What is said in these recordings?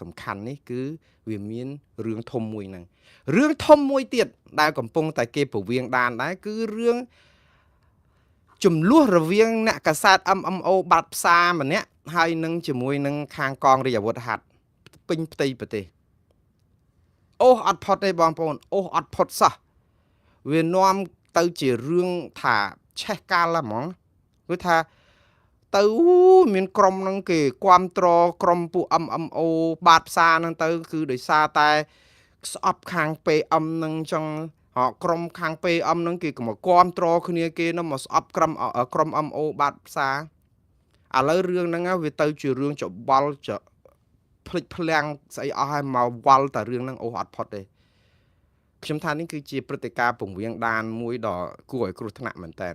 សំខាន់នេះគឺវាមានរឿងធំមួយហ្នឹងរឿងធំមួយទៀតដែលកំពុងតែគេពវៀងដានដែរគឺរឿងចំនួនរវាងអ្នកកាសែត MMO បាត់ផ្សារម្នាក់ហើយនឹងជាមួយនឹងខាងកងរាជអាវុធហត្ថពេញផ្ទៃប្រទេសអូអត់ផុតទេបងប្អូនអូអត់ផុតសោះវានាំទៅជារឿងថាឆេះកាលហ្មងគឺថាទៅមានក្រុមហ្នឹងគេគ្រប់គ្រងក្រុមពួក MMO បាតផ្សារហ្នឹងទៅគឺដោយសារតែស្អប់ខាង PM ហ្នឹងចឹងក្រុមខាង PM ហ្នឹងគេក៏មកគ្រប់គ្រងគ្នាគេនោះមកស្អប់ក្រុម MO បាតផ្សារឥឡូវរឿងហ្នឹងវាទៅជារឿងច្បល់ភ្លេចភ្លាំងស្អីអស់ហើយមកវល់តែរឿងហ្នឹងអូអត់ផុតទេខ្ញុំថានេះគឺជាព្រឹត្តិការណ៍ពង្រៀងដានមួយដ៏គួរឲ្យគ្រោះថ្នាក់មែនតើ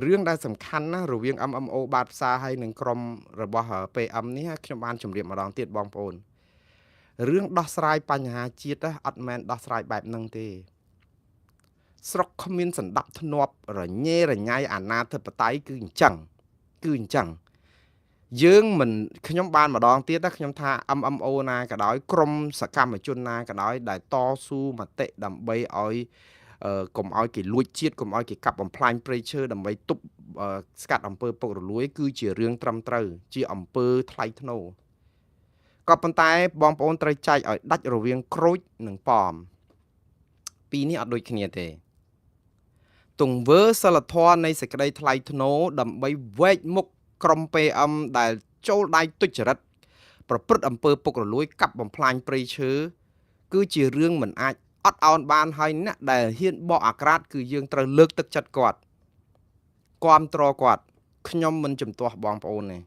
រឿងដែលសំខាន់ណាស់រវាង MMO បាតផ្សារហើយនឹងក្រុមរបស់ PM នេះខ្ញុំបានជម្រាបម្ដងទៀតបងប្អូនរឿងដោះស្រាយបញ្ហាជាតិអត់មែនដោះស្រាយបែបហ្នឹងទេស្រុកគ្មានសណ្ដាប់ធ្នាប់រញ៉េរញ៉ៃអាណាធិបតេយ្យគឺអញ្ចឹងយើងមិនខ្ញុំបានម្ដងទៀតខ្ញុំថា MMO ណាក៏ដោយក្រុមសកម្មជនណាក៏ដោយដែលតស៊ូមតិដើម្បីឲ្យកុំឲ្យគេលួចជាតិកុំឲ្យគេកាប់បំផ្លាញព្រៃឈើដើម្បីទប់ស្កាត់អំពើពុករលួយគឺជារឿងត្រឹមត្រូវជាអំពើថ្លៃថ្នូរក៏ប៉ុន្តែបងប្អូនត្រូវចែកឲ្យដាច់រវាងក្រូចនិងប៉មពីរនេះអត់ដូចគ្នាទេទង្វើសិលធម៌នៃសេចក្តីថ្លៃថ្នូរដើម្បីវែកមុខក្រុម PM ដែលចូលដៃទុច្ចរិតប្រព្រឹត្តអំពើពុករលួយកាប់បំផ្លាញព្រៃឈើគឺជារឿងមិនអាចអត់ឱនបានហើយអ្នកដែលហ៊ានបកអាក្រាតគឺយើងត្រូវលើកទឹកចិត្តគាត់គាំទ្រគាត់ខ្ញុំមិនជំទាស់បងប្អូនទេ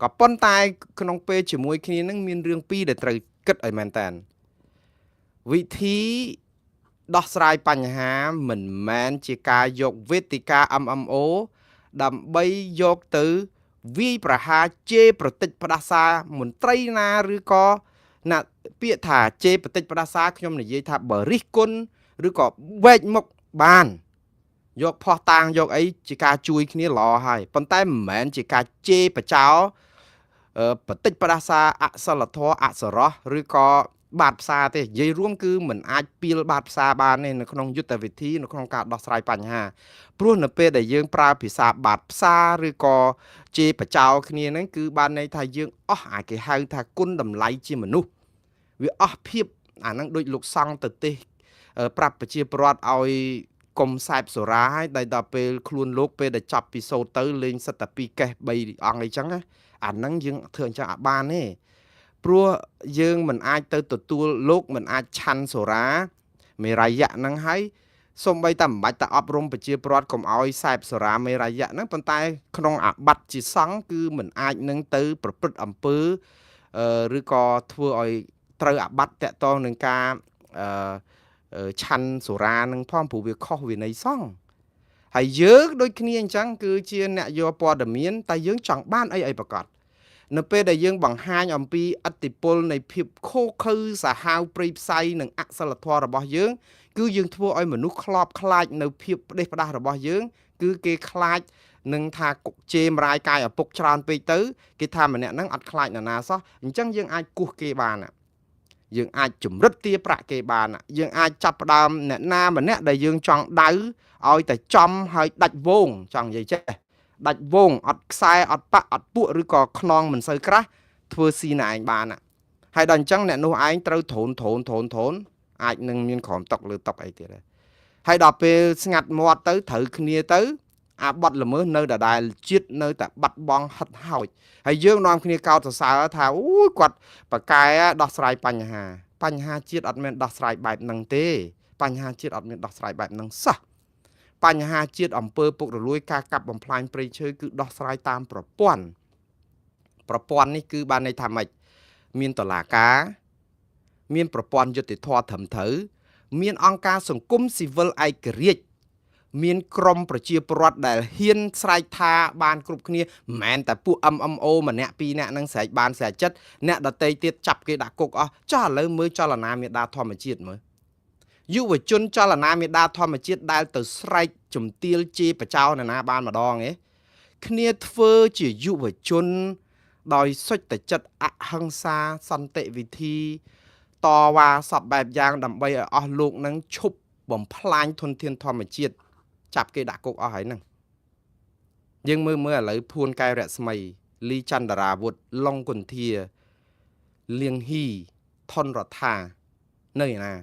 ក៏ប៉ុន្តែក្នុងពេលជាមួយគ្នានឹងមានរឿងពីរដែលត្រូវគិតឲ្យមែនតើវិធីដោះស្រាយបញ្ហាមិនមែនជាការយកវេទិកា MMO ដើម្បីយកទៅវាយប្រហារជេរប្រតិចផ្ដាសាមន្ត្រីណាឬក៏ណាពាក្យថាជេរប្រតិចផ្ដាសាខ្ញុំនិយាយថាបើរិះគន់ឬក៏វែកមុខបានយកផោះតាងយកអីជាការជួយគ្នាល្អហើយប៉ុន្តែមិនមែនជាការជេរបចោប្រតិចផ្ដាសាអសិលធម៌អសរោះឬក៏បាតផ្សារទេនិយាយរួមគឺមិនអាចពីលបាតផ្សារបានទេនៅក្នុងយុទ្ធវិធីនៅក្នុងការដោះស្រាយបញ្ហាព្រោះនៅពេលដែលយើងប្រើភាសាបាតផ្សារឬក៏ជេរបចោគ្នាហ្នឹងគឺបានន័យថាយើងអស់អាគេហៅថាគុណតម្លៃជាមនុស្សវាអស់ភាពអាហ្នឹងដូចលោកសង្ឃទៅទេសប្រាប់ប្រជាពលរដ្ឋឲ្យកុំសែបសូរ៉ាហើយដល់ពេលខ្លួនលោកពេលដែលចាប់ពីសូតទៅលេងសិតតែ2កេស3អង្គអីចឹងអាហ្នឹងយើងធ្វើអញ្ចឹងអត់បានទេព្រោះយើងមិនអាចទៅទទួលលោកមិនអាចឆាន់សូរ៉ាមេរយៈហ្នឹងហើយសូម្បីតែមិនបាច់តែអប់រំប្រជាពលរដ្ឋកុំឲ្យសែបសូរ៉ាមេរយៈហ្នឹងប៉ុន្តែក្នុងអាបត្តិជាសង្ឃគឺមិនអាចនឹងទៅប្រព្រឹត្តអំពើឬក៏ធ្វើឲ្យត្រូវអាបត្តិតាក់ទងនឹងការឆាន់សូរ៉ានឹងផងព្រោះវាខុសវិន័យសង្ឃហើយយើងដូចគ្នាអញ្ចឹងគឺជាអ្នកយកព័ត៌មានតែយើងចង់បានអីប្រកាសនៅពេលដែលយើងបង្ហាញអំពីឥទ្ធិពលនៃភាពខូខើសាហាវព្រៃផ្សៃនិងអសិលធម៌របស់យើងគឺយើងធ្វើឲ្យមនុស្សខ្លោបខ្លាចនៅភាពផ្ដេសផ្ដាស់របស់យើងគឺគេខ្លាចនឹងថាជេរមរាយកាយឪពុកច្រើនពេកទៅគេថាម្នាក់ហ្នឹងអត់ខ្លាចនរណាសោះអញ្ចឹងយើងអាចគោះគេបានយើងអាចជំរិតទារប្រាក់គេបានយើងអាចចាប់ផ្ដើមអ្នកណាម្នាក់ដែលយើងចង់ដៅឲ្យតែចំហើយដាច់វងចង់និយាយចេះដាច់វងអត់ខ្សែអត់ប៉ាក់អត់ពួកឬក៏ខ្នងមិនសូវក្រាស់ធ្វើស៊ីណែឯងបានហើយដល់អញ្ចឹងអ្នកនោះឯងត្រូវធូនអាចនឹងមានក្រោមតុកលើតុកអីទៀតហើយដល់ពេលស្ងាត់មាត់ទៅត្រូវគ្នាទៅអាបត់ល្មើសនៅដដែលជាតិនៅតែបាត់បង់ហិតហោចហើយយើងនាំគ្នាកោតសរសើរថាអូយគាត់ប្រកែដោះស្រាយបញ្ហាជាតិអត់មានដោះស្រាយបែបហ្នឹងទេបញ្ហាជាតិអត់មានដោះស្រាយបែបហ្នឹងសោះបញ្ហាជាតិអំពើពុករលួយការកាប់បំផ្លាញព្រៃឈើគឺដោះស្រាយតាមប្រព័ន្ធនេះគឺបានន័យថាម៉េចមានតុលាការមានប្រព័ន្ធយុត្តិធម៌ត្រឹមត្រូវមានអង្គការសង្គមស៊ីវិលឯករាជ្យមានក្រមប្រជាពលរដ្ឋដែលហ៊ានស្រែកថាបានគ្រប់គ្នាមិនមែនតែពួក MMO ម្នាក់ពីរនាក់នឹងស្រែកបានស្រែកចិត្តអ្នកដតីទៀតចាប់គេដាក់គុកអស់ចុះឥឡូវមើលចលនាមេដាធម្មជាតិមើលយុវជនចលនាមេដាធម្មជាតិដែលទៅស្រែកជំទាវជេរបចោនណាបានម្ដងឯគ្នាធ្វើជាយុវជន ដោយសុចតែចិត្តអហិង្សាសន្តិវិធីតវ៉ាសពបែបយ៉ាងដើម្បីឲ្យអស់លោកនឹងឈប់បំផ្លាញធនធានធម្មជាតិចាប់គេដាក់គុកអស់ហើយហ្នឹងយើងមើលឥឡូវភួនកែវរស្មីលីចន្ទរាវុធឡុងគុន្ធាលៀងហ៊ីថនរដ្ឋានៅឯណា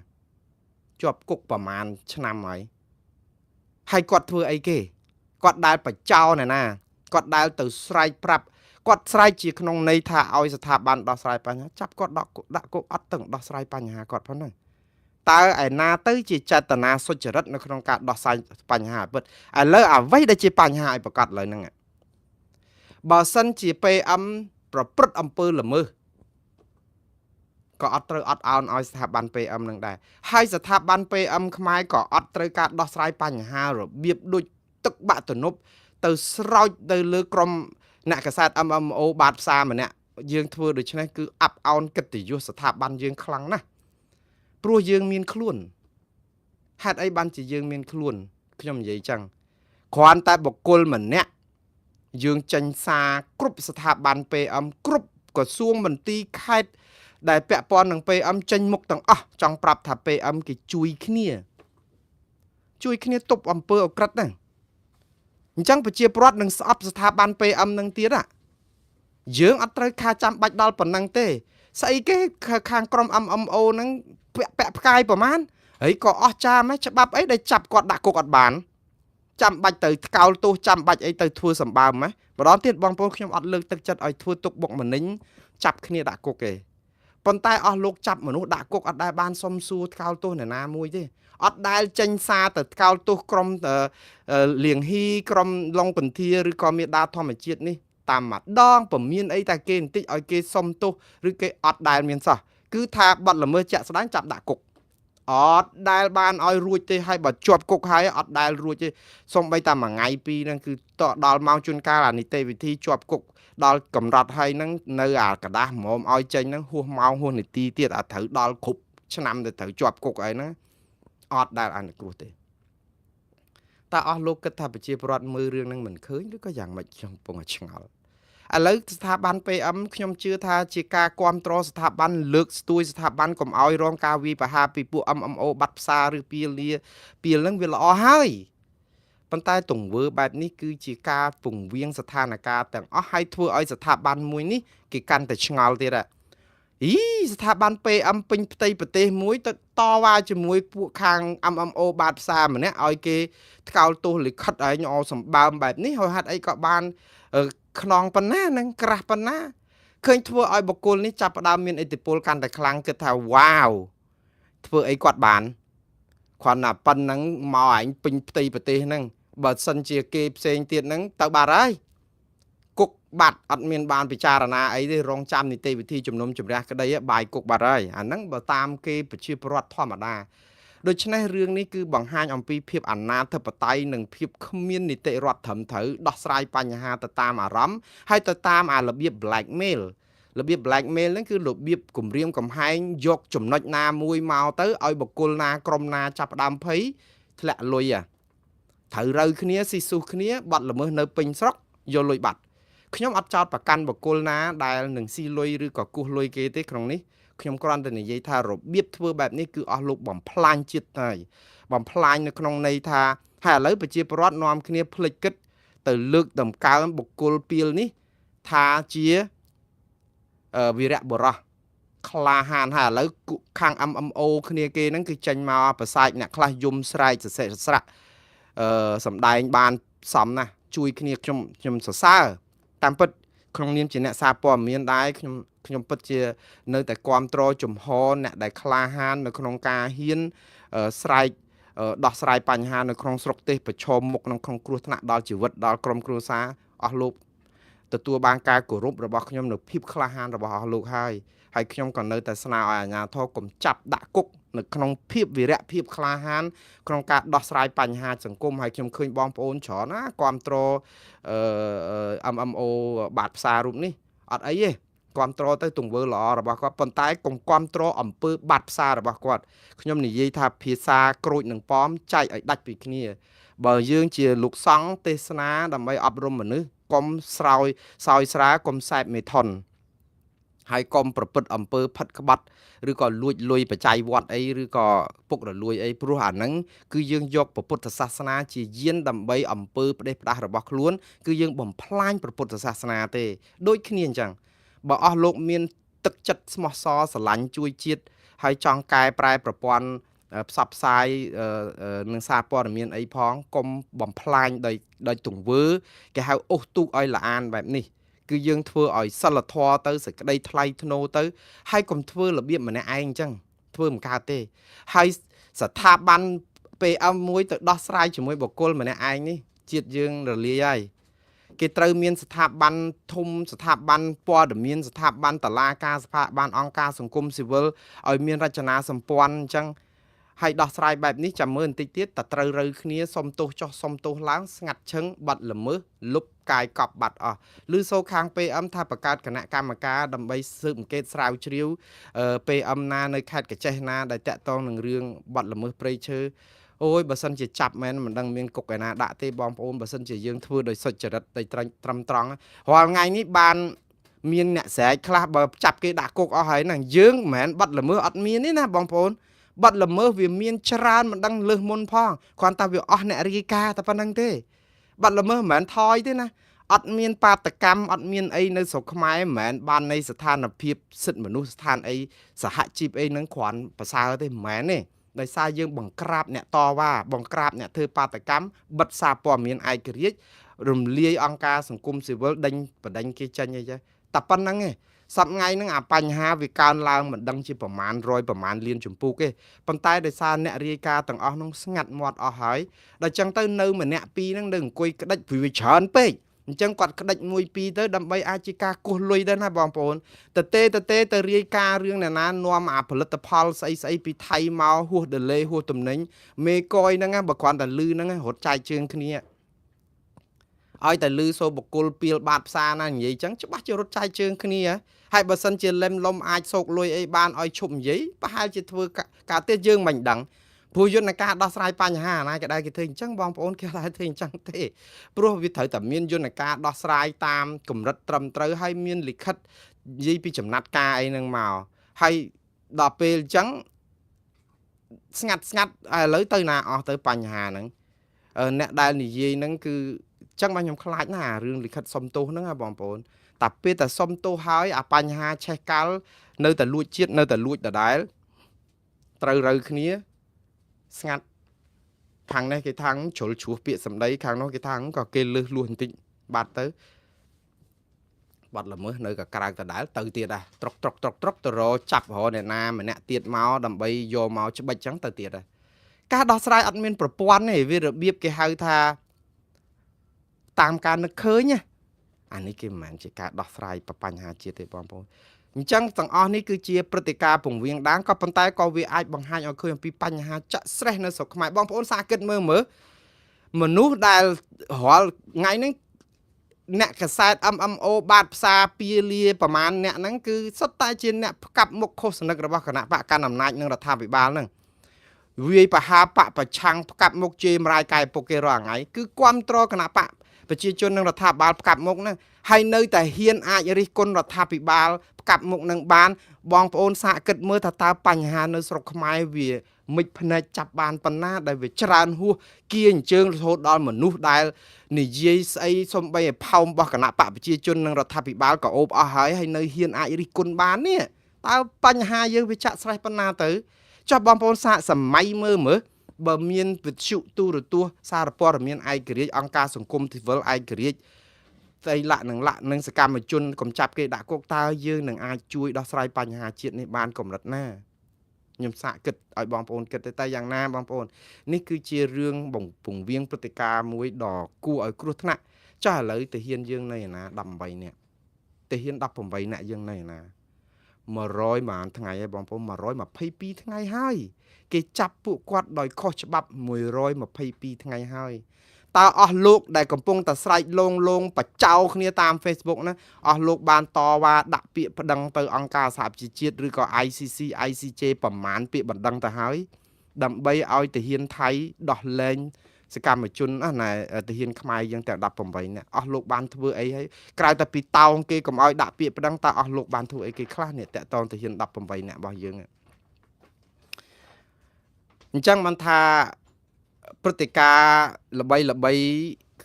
ជាប់គុកប្រមាណឆ្នាំហើយគាត់ធ្វើអីគេគាត់ដែលបចោណែណាគាត់ដែលទៅស្រែកប្រាប់គាត់ស្រែកជាក្នុងន័យថាឲ្យស្ថាប័នដោះស្រាយបញ្ហាចាប់គាត់ដាក់គុកអត់ទាំងដោះស្រាយបញ្ហាគាត់ផងហ្នឹងតើឯណាទៅជាចេតនាសុចរិតនៅក្នុងការដោះស្រាយបញ្ហាពិតឥឡូវអ្វីដែលជាបញ្ហាឲ្យប្រកាសឥឡូវហ្នឹងបើសិនជា PM ប្រព្រឹត្តអំពើល្មើសក៏អត់ត្រូវអត់ឱនឲ្យស្ថាប័ន PM នឹងដែរហើយស្ថាប័ន PM ខ្មែរក៏អត់ត្រូវការដោះស្រាយបញ្ហារបៀបដូចទឹកបាក់ទំនប់ទៅស្រោចទៅលើក្រុមអ្នកកាសែត MMO បាតផ្សារម្នាក់យើងធ្វើដូច្នេះគឺអាប់អោនកិត្តិយសស្ថាប័នយើងខ្លាំងណាស់ព្រោះយើងមានខ្លួនហេតុអីបានជាយើងមានខ្លួនខ្ញុំនិយាយចឹងគ្រាន់តែបុគ្គលម្នាក់យើងចេញសារគ្រប់ស្ថាប័ន PM គ្រប់ក្រសួងមន្ទីរខេត្តដែលពាក់ព័ន្ធនឹង PM ចេញមុខទាំងអស់ចង់ប្រាប់ថា PM គេជួយគ្នាទប់អំពើអក្រិតហ្នឹងអញ្ចឹងប្រជាពលរដ្ឋនឹងស្អប់ស្ថាប័ន PM នឹងទៀតយើងអត់ត្រូវការចាំបាច់ដល់ប៉ុណ្ណឹងទេស្អីគេខាងក្រុម MMO ហ្នឹងពាក់ផ្កាយប្រមាណហើយក៏អស់ចាមច្បាប់អីដែលចាប់គាត់ដាក់គុកអត់បានចាំបាច់ទៅថ្កោលទោសចាំបាច់អីទៅធ្វើសម្បើមម្ដងទៀតបងប្អូនខ្ញុំអត់លើកទឹកចិត្តឲ្យធ្វើទុកបុកម្នេញចាប់គ្នាដាក់គុកទេប៉ុន្តែអស់លោកចាប់មនុស្សដាក់គុកអត់ដែលបានសុំសួរថ្កោលទោសនរណាមួយទេអត់ដែលចេញសារទៅថ្កោលទោសក្រុមលៀងហ៊ីក្រុមឡុងកន្ធាឬក៏មេដាធម្មជាតិនេះតាមម្ដងពមៀនអីតែគេបន្តិចឲ្យគេសុំទោសឬគេអត់ដែលមានសោះគឺថាបាត់ល្មើសជាក់ស្ដែងចាប់ដាក់គុកអត់ដែលបានឲ្យរួចទេហើយបើជាប់គុកហើយអត់ដែលរួចទេសូម្បីតែមួយថ្ងៃពីរហ្នឹងគឺតដល់ម៉ោងជួនកាលអានីតិវិធីជាប់គុកដល់កម្រិតហើយហ្នឹងនៅអាกระดาษហ្មមឲ្យចេញហ្នឹងហួសម៉ោងហួសនាទីទៀតអាត្រូវដល់គ្រប់ឆ្នាំទៅត្រូវជាប់គុកអីហ្នឹងអត់ដែលអនុគ្រោះទេតើអស់លោកគិតថាប្រជាពលរដ្ឋមើលរឿងហ្នឹងមិនឃើញឬក៏យ៉ាងម៉េចខ្ញុំកំពុងតែឆ្ងល់ឥឡូវស្ថាប័ន PM ខ្ញុំជឿថាជាការគ្រប់គ្រងស្ថាប័នលើកស្ទួយស្ថាប័នកុំឲ្យរងការវាយប្រហារពីពួក MMO បាត់ផ្សារឬពីលហ្នឹងវាល្អហើយប៉ុន្តែទង្វើបែបនេះគឺជាការពង្រៀងស្ថានភាពទាំងអស់ឲ្យធ្វើឲ្យស្ថាប័នមួយនេះគេកាន់តែឆ្ងល់ទៀតស្ថាប័ន PM ពេញផ្ទៃប្រទេសមួយទៅតវ៉ាជាមួយពួកខាង MMO បាតផ្សារម្នាក់ឲ្យគេថ្កោលទោសលិខិតឲ្យញអសម្បើមបែបនេះហើយហេតុអីក៏បានខ្នងប៉ុណ្ណានឹងក្រាស់ប៉ុណ្ណាឃើញធ្វើឲ្យបុគ្គលនេះចាប់ផ្ដើមមានឥទ្ធិពលកាន់តែខ្លាំងគិតថាវ៉ាវធ្វើអីគាត់បានគ្រាន់តែប៉ុណ្ណឹងមកឯងពេញផ្ទៃប្រទេសហ្នឹងបើសិនជាគេផ្សេងទៀតហ្នឹងទៅបាត់ហើយគុកបាត់អត់មានបានពិចារណាអីទេរងចាំនីតិវិធីជំនុំជម្រះក្តីបាយគុកបាត់ហើយអាហ្នឹងបើតាមគេប្រជាពលរដ្ឋធម្មតាដូច្នេះរឿងនេះគឺបង្ហាញអំពីភាពអនាធិបតេយ្យនិងភាពគ្មាននីតិរដ្ឋត្រឹមត្រូវដោះស្រាយបញ្ហាទៅតាមអារម្មណ៍ហើយទៅតាមរបៀប blackmail របៀប blackmail ហ្នឹងគឺរបៀបគំរាមកំហែងយកចំណុចណាមួយមកទៅឲ្យបុគ្គលណាក្រុមណាចាប់ផ្ដើមភ័យធ្លាក់លុយត្រូវរើគ្នាស៊ីស៊ូគ្នាបាត់ល្មើសនៅពេញស្រុកយកលុយបាត់ខ្ញុំអត់ចោទប្រកាន់បុគ្គលណាដែលនឹងស៊ីលុយឬក៏គោះលុយគេទេក្នុងនេះខ្ញុំគ្រាន់តែនិយាយថារបៀបធ្វើបែបនេះគឺអស់លោកបំផ្លាញជាតិហើយបំផ្លាញនៅក្នុងន័យថាហើយឥឡូវប្រជាពលរដ្ឋនាំគ្នាភ្លេចគិតទៅលើកតម្កើងបុគ្គលពីលនេះថាជាវីរៈបុរសក្លាហានហើយឥឡូវខាង MMO គ្នាគេហ្នឹងគឺចេញមកប្រសាចអ្នកខ្លះយំស្រែកសរសេរស្រាក់សំដែងបានសមណាស់ជួយគ្នាខ្ញុំសរសើរតាមពិតក្នុងនាមជាអ្នកសារព័ត៌មានដែរខ្ញុំពិតជានៅតែគ្រប់គ្រងជំហរអ្នកដែលក្លាហាននៅក្នុងការហ៊ានស្រែកដោះស្រាយបញ្ហានៅក្នុងស្រុកទេសប្រឈមមុខនឹងក្នុងគ្រោះថ្នាក់ដល់ជីវិតដល់ក្រុមគ្រួសារអស់លោកទទួលបានការគោរពរបស់ខ្ញុំនៅភាពក្លាហានរបស់អស់លោកហើយខ្ញុំក៏នៅតែស្នើឲ្យអាជ្ញាធរកុំចាប់ដាក់គុកនៅក្នុងភាពវីរៈភាពក្លាហានក្នុងការដោះស្រាយបញ្ហាសង្គមហើយខ្ញុំឃើញបងប្អូនច្រើនណាគ្រប់គ្រងMMO បាតផ្សាររូបនេះអត់អីទេគ្រប់គ្រងទៅទង្វើល្អរបស់គាត់ប៉ុន្តែកុំគ្រប់គ្រងអំពើបាតផ្សាររបស់គាត់ខ្ញុំនិយាយថាភាសាក្រូចនិងប៉មចែកឲ្យដាច់ពីគ្នាបើយើងជាលោកសង្ឃទេសនាដើម្បីអប់រំមនុស្ស កុំស្រោយសោយស្រាកុំសែបមេថុនហើយកុំប្រព្រឹត្តអំពើផិតក្បត់ឬក៏លួចលុយបច្ច័យវត្តអីឬក៏ពុករលួយអីព្រោះអាហ្នឹងគឺយើងយកពុទ្ធសាសនាជាយានដើម្បីអំពើផ្ដេសផ្ដាស់របស់ខ្លួនគឺយើងបំផ្លាញពុទ្ធសាសនាទេដូចគ្នាអញ្ចឹងបើអស់លោកមានទឹកចិត្តស្មោះសរស្រឡាញ់ជួយជាតិហើយចង់កែប្រែប្រព័ន្ធផ្សព្វផ្សាយនឹងសារព័ត៌មានអីផងកុំបំផ្លាញដោយទង្វើគេហៅអូសទូកឲ្យល្អានបែបនេះគឺយើងធ្វើឲ្យសិលធម៌ទៅសេចក្តីថ្លៃថ្នូរទៅហើយកុំធ្វើរបៀបម្នាក់ឯងអញ្ចឹងធ្វើមិនកើតទេហើយស្ថាប័ន PM មួយទៅដោះស្រាយជាមួយបុគ្គលម្នាក់ឯងនេះជាតិយើងរលាយហើយគេត្រូវមានស្ថាប័នធំស្ថាប័នព័ត៌មានស្ថាប័នតុលាការស្ថាប័នអង្គការសង្គមស៊ីវិលឲ្យមានរចនាសម្ព័ន្ធអញ្ចឹងហើយដោះស្រាយបែបនេះចាំមើលបន្តិចទៀតតែត្រូវរើគ្នាសុំទោសចុះសុំទោសឡើងស្ងាត់ឈឹងបាត់ល្មើសលុបកាយកប់បាត់អស់ឬសូខាង PM ថាបង្កើតគណៈកម្មការដើម្បីស៊ើបអង្កេតស្រាវជ្រាវ PM ណានៅខេត្តកញ្ចេះណាដែលតាក់ទងនឹងរឿងបាត់ល្មើសព្រៃឈើអូយបើសិនជាចាប់មែនមិនដឹងមានគុកឯណាដាក់ទេបងប្អូនបើសិនជាយើងធ្វើដោយសុចរិតដោយត្រឹមត្រង់រាល់ថ្ងៃនេះបានមានអ្នកស្រែកខ្លះបើចាប់គេដាក់គុកអស់ហើយហ្នឹងយើងមិនមែនបាត់ល្មើសអត់មានទេណាបងប្អូនបាត់ល្មើសវាមានច្រើនមិនដឹងលើសមុនផងគ្រាន់តែវាអស់អ្នករាយការណ៍តែប៉ុណ្្នឹងទេបាត់ល្មើសមិនមែនថយទេណាអត់មានបាតកម្មអត់មានអីនៅស្រុកខ្មែរមិនមែនបាននៃស្ថានភាពសិទ្ធិមនុស្សស្ថានអីសហជីពអីហ្នឹងគ្រាន់ប្រសើរទេមិនមែនទេដោយសារយើងបង្ក្រាបអ្នកតវ៉ាបង្ក្រាបអ្នកធ្វើបាតកម្មបិទសារព័ត៌មានឯករាជ្យរំលាយអង្គការសង្គមស៊ីវិលដេញបដិញគេចេញអីចឹងតែប៉ុណ្្នឹងឯងសប្តាហ៍ហ្នឹងអាបញ្ហាវាកើនឡើងមិនដឹងជាប្រមាណ100ប្រមាណលានចម្ពោះទេប៉ុន្តែដោយសារអ្នករាយការណ៍ទាំងអស់ហ្នឹងស្ងាត់មាត់អស់ហើយដល់ចឹងទៅនៅម្នាក់ពីរហ្នឹងនៅអង្គុយក្តិចព្រោះវាច្រើនពេកអញ្ចឹងគាត់ក្តិចមួយពីរទៅដើម្បីអាចជាការគោះលុយដែរណាបងប្អូនទៅរាយការណ៍រឿងអ្នកណានាំអាផលិតផលស្អីពីថៃមកហួសដេឡេហួសទំនិញមេកយហ្នឹងបើគ្រាន់តែលឺហ្នឹងរត់ចែកជើងគ្នាឲ្យតែលឺសូបុគ្គលពីលបាតផ្សារណានិយាយចឹងច្បាស់ជារត់ចែកជើងគ្នាហើយបើសិនជាលឹមលំអាចសោកលុយអីបានឲ្យឈប់និយាយប្រហែលជាធ្វើការទៀតយើងមិនដឹងព្រោះយន្តការដោះស្រាយបញ្ហាណាគេដែរគេធ្វើអញ្ចឹងបងប្អូនគេដែរធ្វើអញ្ចឹងទេព្រោះវាត្រូវតែមានយន្តការដោះស្រាយតាមកម្រិតត្រឹមត្រូវហើយមានលិខិតនិយាយពីចំណាត់ការអីហ្នឹងមកហើយដល់ពេលអញ្ចឹងស្ងាត់ឥឡូវទៅណាអស់ទៅបញ្ហាហ្នឹងអ្នកដែលនិយាយហ្នឹងគឺចឹងបាទខ្ញុំខ្លាចណាស់រឿងលិខិតសុំទោសហ្នឹងណាបងប្អូនតែពេលតែសុំទោសហើយអាបញ្ហាឆេះកាល់នៅតែលួចជាតិនៅតែលួចដដែលត្រូវរើគ្នាស្ងាត់ខាងនេះគេថាជ្រុលជ្រោះពាក្យសម្ដីខាងនោះគេថាក៏គេលឺលួសបន្តិចបាត់ទៅបាត់ល្មើសនៅក៏ក្រៅដដែលទៅទៀតដែរត្រុកទៅរចាប់រអ្នកណាម្នាក់ទៀតមកដើម្បីយកមកច្បិចចឹងទៅទៀតដែរការដោះស្រាយអត់មានប្រព័ន្ធទេវារបៀបគេហៅថាតាមការនឹកឃើញណាអានេះគេមិនមែនជាការដោះស្រាយបញ្ហាជាតិទេបងប្អូនអញ្ចឹងទាំងអស់នេះគឺជាព្រឹត្តិការណ៍ពង្រៀងដាងក៏ប៉ុន្តែក៏វាអាចបង្ហាញឲ្យឃើញអំពីបញ្ហាចាក់ស្រេះនៅស្រុកខ្មែរបងប្អូនសាកគិតមើលមនុស្សដែលរាល់ថ្ងៃហ្នឹងអ្នកកសែត MMO បាតផ្សារពាលាប្រមាណអ្នកហ្នឹងគឺសុទ្ធតែជាអ្នកផ្កាប់មុខខុសសនិករបស់គណៈបកកណ្ដាលអំណាចនិងរដ្ឋាភិបាលហ្នឹងវាយបហាបកប្រឆាំងផ្កាប់មុខជេរមរាយកែពុកគេរាល់ថ្ងៃគឺគ្រប់គ្រងគណៈបកប្រជាជននិងរដ្ឋាភិបាលផ្កាប់មុខហ្នឹងហើយនៅតែហ៊ានអាចរិះគន់រដ្ឋាភិបាលផ្កាប់មុខនឹងបានបងប្អូនសាកគិតមើលថាតើបញ្ហានៅស្រុកខ្មែរវាមិនភ្នែកចាប់បានប៉ុណ្ណាដែលវាច្រើនហួសគៀអញ្ជើញរហូតដល់មនុស្សដែលនិយាយស្អីសំបីឲ្យផោមរបស់គណៈបកប្រជាជននិងរដ្ឋាភិបាលក៏អូបអស់ហើយនៅហ៊ានអាចរិះគន់បាននេះតើបញ្ហាយើងវាចាក់ស្រេះប៉ុណ្ណាទៅចុះបងប្អូនសាកសម័យមើលបើមានវិទ្យុទូរទស្សន៍សារព័ត៌មានឯករាជ្យអង្គការសង្គមស៊ីវិលឯករាជ្យស្អីលក្ខនឹងសកម្មជនកុំចាប់គេដាក់គុកតើយើងនឹងអាចជួយដោះស្រាយបញ្ហាជាតិនេះបានកម្រិតណាខ្ញុំសាកគិតឲ្យបងប្អូនគិតតែយ៉ាងណាបងប្អូននេះគឺជារឿងពង្រៀងព្រឹត្តិការណ៍មួយដ៏គួរឲ្យគ្រោះថ្នាក់ចាស់ឥឡូវទៅហ៊ានយើងនៅឯណា18នាក់ទៅហ៊ាន18នាក់យើងនៅឯណា100ម៉ានថ្ងៃហើយបងប្អូន122ថ្ងៃហើយគេចាប់ពួកគាត់ដោយខុសច្បាប់122ថ្ងៃហើយតើអស់លោកដែលកំពុងតែស្រែកលងបចោគ្នាតាម Facebook ណាអស់លោកបានតវ៉ាដាក់ពាក្យប្តឹងទៅអង្គការសហប្រជាជាតិឬក៏ ICC ICJ ប្រមាណពាក្យបណ្ដឹងទៅហើយដើម្បីឲ្យទាហានថៃដោះលែង សកម្មជនណែទាហានខ្មែរយើងទាំង18នាក់អស់លោកបានធ្វើអីហើយក្រៅតែពីតោងគេកុំឲ្យដាក់ពាក្យប្តឹងតើអស់លោកបានធ្វើអីគេខ្លះនេះតាក់តងទាហាន18នាក់របស់យើងអញ្ចឹងបានថាព្រឹត្តិការណ៍ល្បី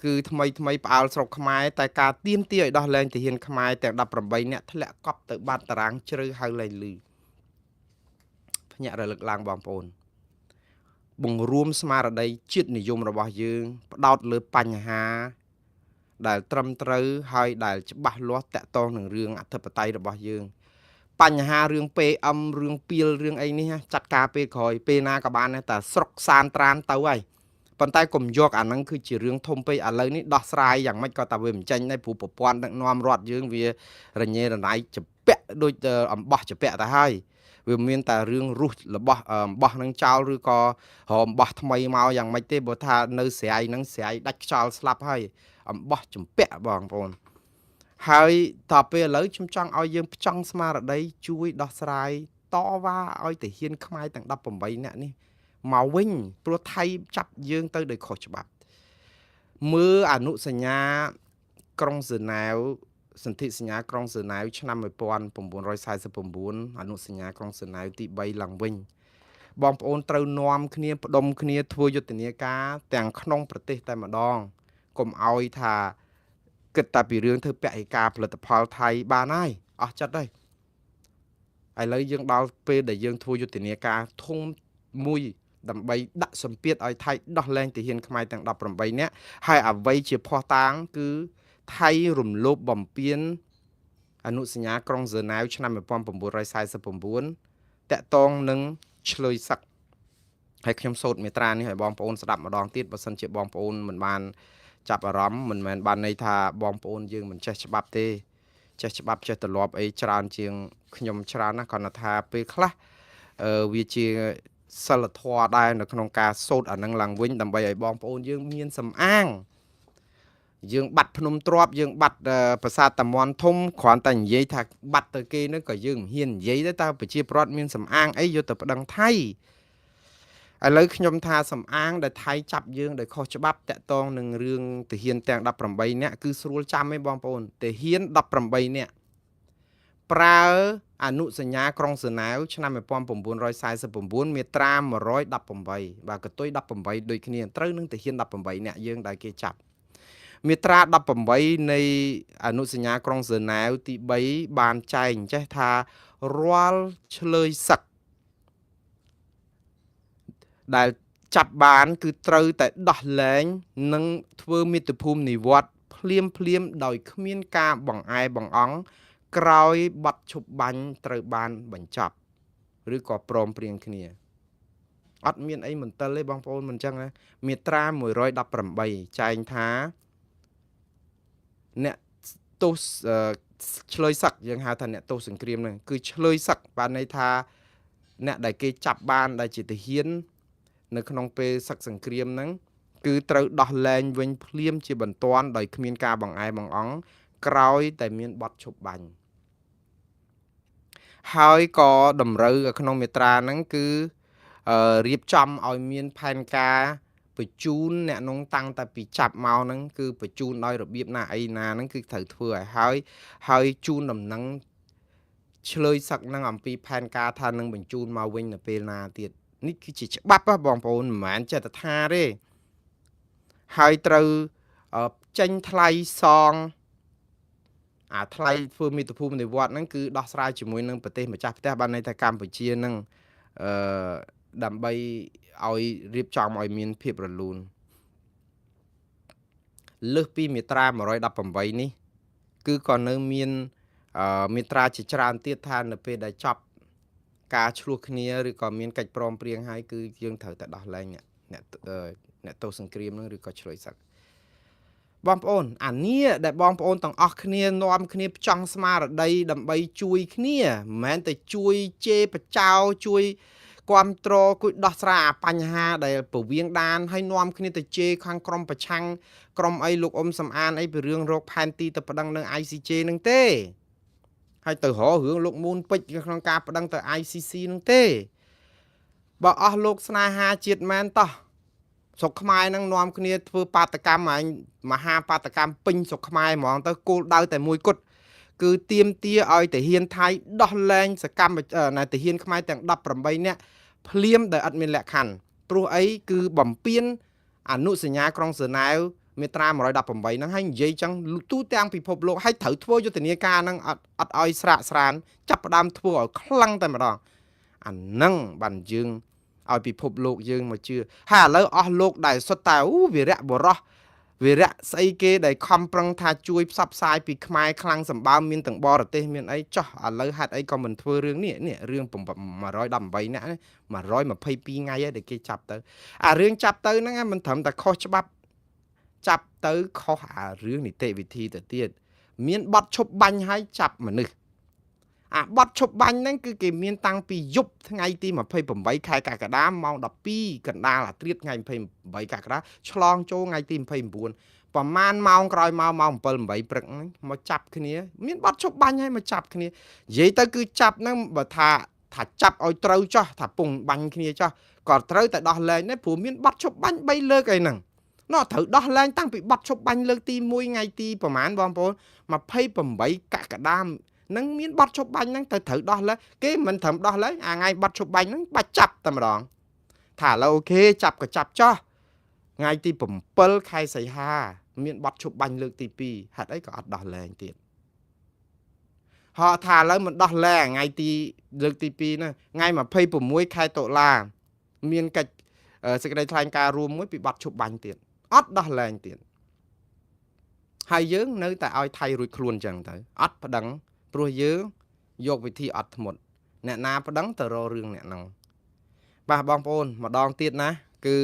គឺថ្មីផ្អើលស្រុកខ្មែរតែការទៀមទាឲ្យដោះលែងទាហានខ្មែរទាំង18នាក់ធ្លាក់កប់ទៅបាត់តារាងជ្រៅហៅលែងលឺភ្ញាក់រលឹកឡើងបងប្អូនបង្រួមស្មារតីជាតិនិយមរបស់យើងផ្ដោតលើបញ្ហាដែលត្រឹមត្រូវហើយដែលច្បាស់លាស់តាក់ទងនឹងរឿងអធិបតេយ្យរបស់យើងបញ្ហារឿង PM រឿងពីលរឿងអីនេះចាត់ការពេលក្រោយពេលណាក៏បានតែស្រុកសានត្រានទៅហើយប៉ុន្តែកុំយកអាហ្នឹងគឺជារឿងធំពេកឥឡូវនេះដោះស្រាយយ៉ាងម៉េចក៏តែវាមិនចេញដែរព្រោះប្រព័ន្ធដឹកនាំរដ្ឋយើងវារញ៉េរណៃចពាក់ដូចអំបោះចពាក់ទៅហើយវាមានតែរឿងរុះរបស់អំបោះនឹងចោលឬក៏អំបោះថ្មីមកយ៉ាងម៉េចទេបើថានៅស្រ័យហ្នឹងស្រ័យដាច់ខ្យល់ស្លាប់ហើយអំបោះចពាក់បងប្អូនហើយតទៅពេលឥឡូវខ្ញុំចង់ឲ្យយើងផ្ចង់ស្មារតីជួយដោះស្រាយតវ៉ាឲ្យទាហានខ្មែរទាំង18នាក់នេះមកវិញព្រោះថៃចាប់យើងទៅដោយខុសច្បាប់មើលអនុសញ្ញាក្រុងហ្សឺណែវសន្ធិសញ្ញាក្រុងហ្សឺណែវឆ្នាំ1949អនុសញ្ញាក្រុងហ្សឺណែវទី3ឡើងវិញបងប្អូនត្រូវនាំគ្នាផ្ដុំគ្នាធ្វើយុទ្ធនាការទាំងក្នុងប្រទេសតែម្ដងកុំឲ្យថាគិតតែពីរឿងធ្វើពហិការផលិតផលថៃបានហើយអស់ចិត្តហើយឥឡូវយើងដល់ពេលដែលយើងធ្វើយុទ្ធនាការធំមួយដើម្បីដាក់សម្ពាធឲ្យថៃដោះលែងទាហានខ្មែរទាំង18នាក់ហើយអ្វីជាភ័ស្តុតាងគឺថៃរំលោភបំពានអនុសញ្ញាក្រុងហ្សឺណែវឆ្នាំ1949តាក់ទងនឹងឆ្លើយសឹកហើយខ្ញុំសូត្រមេត្រានេះឲ្យបងប្អូនស្ដាប់ម្ដងទៀតបើសិនជាបងប្អូនមិនបានចាប់អារម្មណ៍មិនមែនបានន័យថាបងប្អូនយើងមិនចេះច្បាប់ទេចេះច្បាប់ចេះទម្លាប់អីច្រើនជាងខ្ញុំច្រើនណាស់គាត់ថាពេលខ្លះវាជាសិលធម៌ដែរនៅក្នុងការសូត្រអានឹងឡើងវិញដើម្បីឲ្យបងប្អូនយើងមានសំអាងយើងបាត់ភ្នំទ្របយើងបាត់ប្រាសាទតាមាន់ធំគ្រាន់តែនិយាយថាបាត់ទៅគេនឹងក៏យើងមិនហ៊ាននិយាយដែរតើប្រជាប្រដ្ឋមានសំអាងអីយកទៅប្តឹងថៃឥឡូវខ្ញុំថាសំអាងដែលថៃចាប់យើងដោយខុសច្បាប់តាក់ទងនឹងរឿងទាហានទាំង18នាក់គឺស្រួលចាំទេបងប្អូនទាហាន18នាក់ប្រើអនុសញ្ញាក្រុងហ្សឺណែវឆ្នាំ1949មាត្រា118បាទកតុយ18ដូចគ្នាត្រូវនឹងទាហាន18នាក់យើងដែលគេចាប់មាត្រា18នៃអនុសញ្ញាក្រុងហ្សឺណែវទី3បានចែងចេះថារាល់ឆ្លើយសឹកដែលចាប់បានគឺត្រូវតែដោះលែងនិងធ្វើមាតុភូមិនិវត្តភ្លាមដោយគ្មានការបង្អែបង្អង់ក្រោយបទឈប់បាញ់ត្រូវបានបញ្ចប់ឬក៏ព្រមព្រៀងគ្នាអត់មានអីមន្ទិលទេបងប្អូនមិនចឹងណាមាត្រា118ចែងថាអ្នកទោសឆ្លើយសឹកយើងហៅថាអ្នកទោសសង្គ្រាមហ្នឹងគឺឆ្លើយសឹកបានន័យថាអ្នកដែលគេចាប់បានដែលជាទាហាននៅក្នុងពេលសឹកសង្គ្រាមហ្នឹងគឺត្រូវដោះលែងវិញភ្លាមជាបន្ទាន់ដោយគ្មានការបង្អែបង្អង់ក្រោយតែមានបទឈប់បាញ់ហើយក៏តម្រូវក្នុងមាត្រាហ្នឹងគឺរៀបចំឲ្យមានផែនការបញ្ជូនអ្នកនងតាំងតែពីចាប់មកហ្នឹងគឺបញ្ជូនដោយរបៀបណាអីណាហ្នឹងគឺត្រូវធ្វើឲ្យហើយជូនដំណឹងឆ្លើយសឹកហ្នឹងអំពីផែនការថានឹងបញ្ជូនមកវិញនៅពេលណាទៀតនេះគឺជាច្បាប់បងប្អូនមិនមែនចេតថាទេហើយត្រូវចេញថ្លៃសងអាថ្លៃធ្វើមាតុភូមិនិវត្តហ្នឹងគឺដោះស្រាយជាមួយនឹងប្រទេសម្ចាស់ផ្ទះបានន័យថាកម្ពុជានឹងដើម្បីឲ្យរៀបចំឲ្យមានភាពរលូនលើសពីមាត្រា118នេះគឺក៏នៅមានមាត្រាជាច្រើនទៀតថានៅពេលដែលចប់ការឆ្លោះគ្នាឬក៏មានកិច្ចព្រមព្រៀងហើយគឺយើងត្រូវតែដោះលែងអ្នកទោសសង្គ្រាមហ្នឹងឬក៏ឆ្លើយសឹកបងប្អូនអានេះដែលបងប្អូនទាំងអស់គ្នានាំគ្នាផ្ចង់ស្មារតីដើម្បីជួយគ្នាមិនមែនតែជួយជេរបចោជួយគ្រប់គ្រងគួយដោះស្រាយបញ្ហាដែលពវៀងដានហើយនាំគ្នាទៅជេរខាងក្រមប្រឆាំងក្រមអីលោកអ៊ុំសំអានអីពីរឿងរោគផែនទីទៅប្តឹងនៅ ICJ នឹងទេហើយទៅរករឿងលោកមូនពេជ្រក្នុងការប្តឹងទៅ ICC នឹងទេបើអស់លោកស្នេហាជាតិមែនតោះ សុកខ្មែរនឹងនាំគ្នាធ្វើបាតកម្មហើយមហាបាតកម្មពេញសុកខ្មែរហ្មងទៅគោលដៅតែមួយគត់គឺទៀមទាឲ្យទាហានថៃដោះលែងសកម្មទាហានខ្មែរទាំង18នាក់ភ្លាមដោយអត់មានលក្ខខណ្ឌព្រោះអីគឺបំពេញអនុសញ្ញាក្រុងសឺណែវមាត្រា118ហ្នឹងហើយនិយាយចឹងទូទាំងពិភពលោកហើយត្រូវធ្វើយុទ្ធនាការហ្នឹងអត់ឲ្យស្រាកស្រានចាប់ផ្ដើមធ្វើឲ្យខ្លាំងតែម្ដងអាហ្នឹងបានយើងឲ្យពិភពលោកយើងមកជឿហើយឥឡូវអស់លោកដែលសុទ្ធតែវីរៈបរោះវីរៈស្អីគេដែលខំប្រឹងថាជួយផ្សព្វផ្សាយពីខ្មែរខ្លាំងសម្បើមមានទាំងបរទេសមានអីចោះឥឡូវហេតុអីក៏មិនធ្វើរឿងនេះរឿង118នាក់122ថ្ងៃហើយដែលគេចាប់ទៅអារឿងចាប់ទៅហ្នឹងមិនត្រឹមតែខុសច្បាប់ចាប់ទៅខុសអារឿងនីតិវិធីទៅទៀតមានបទឈប់បាញ់ឲ្យចាប់មនុស្សអាបទឈប់បាញ់ហ្នឹងគឺគេមានតាំងពីយប់ថ្ងៃទី28ខែកក្កដាម៉ោង12កណ្ដាលអាត្រៀតថ្ងៃ28កក្កដាឆ្លងចូលថ្ងៃទី29ប្រហែលម៉ោងក្រោយមកម៉ោង7 8ព្រឹកហ្នឹងមកចាប់គ្នាមានបទឈប់បាញ់ឲ្យមកចាប់គ្នានិយាយទៅគឺចាប់ហ្នឹងបើថាចាប់ឲ្យត្រូវចោះថាពងបាញ់គ្នាចោះក៏ត្រូវតែដោះលែងដែរព្រោះមានបទឈប់បាញ់3លើកអីហ្នឹងនោះត្រូវដោះលែងតាំងពីបទឈប់បាញ់លើកទី1ថ្ងៃទីប្រហែលបងប្អូន28កក្កដានឹងមានបទឈប់បាញ់ហ្នឹងត្រូវដោះលែងគេមិនត្រឹមដោះលែងអាថ្ងៃបទឈប់បាញ់ហ្នឹងបាច់ចាប់តែម្ដងថាឥឡូវអូខេចាប់ក៏ចាប់ចោះថ្ងៃទី7ខែសីហាមានបទឈប់បាញ់លើកទី2ហេតុអីក៏អត់ដោះលែងទៀតហៅថាឥឡូវមិនដោះលែងថ្ងៃទីលើកទី2ហ្នឹងថ្ងៃ26ខែតុលាមានកិច្ចសេចក្តីថ្លែងការណ៍រួមមួយពីបទឈប់បាញ់ទៀតអត់ដោះលែងទៀតហើយយើងនៅតែឲ្យថៃរួចខ្លួនចឹងទៅអត់ប្តឹងព្រោះយើងយកវិធីអត់ធ្មត់អ្នកណាប្តឹងទៅរករឿងអ្នកហ្នឹងបាទបងប្អូនម្ដងទៀតណាគឺ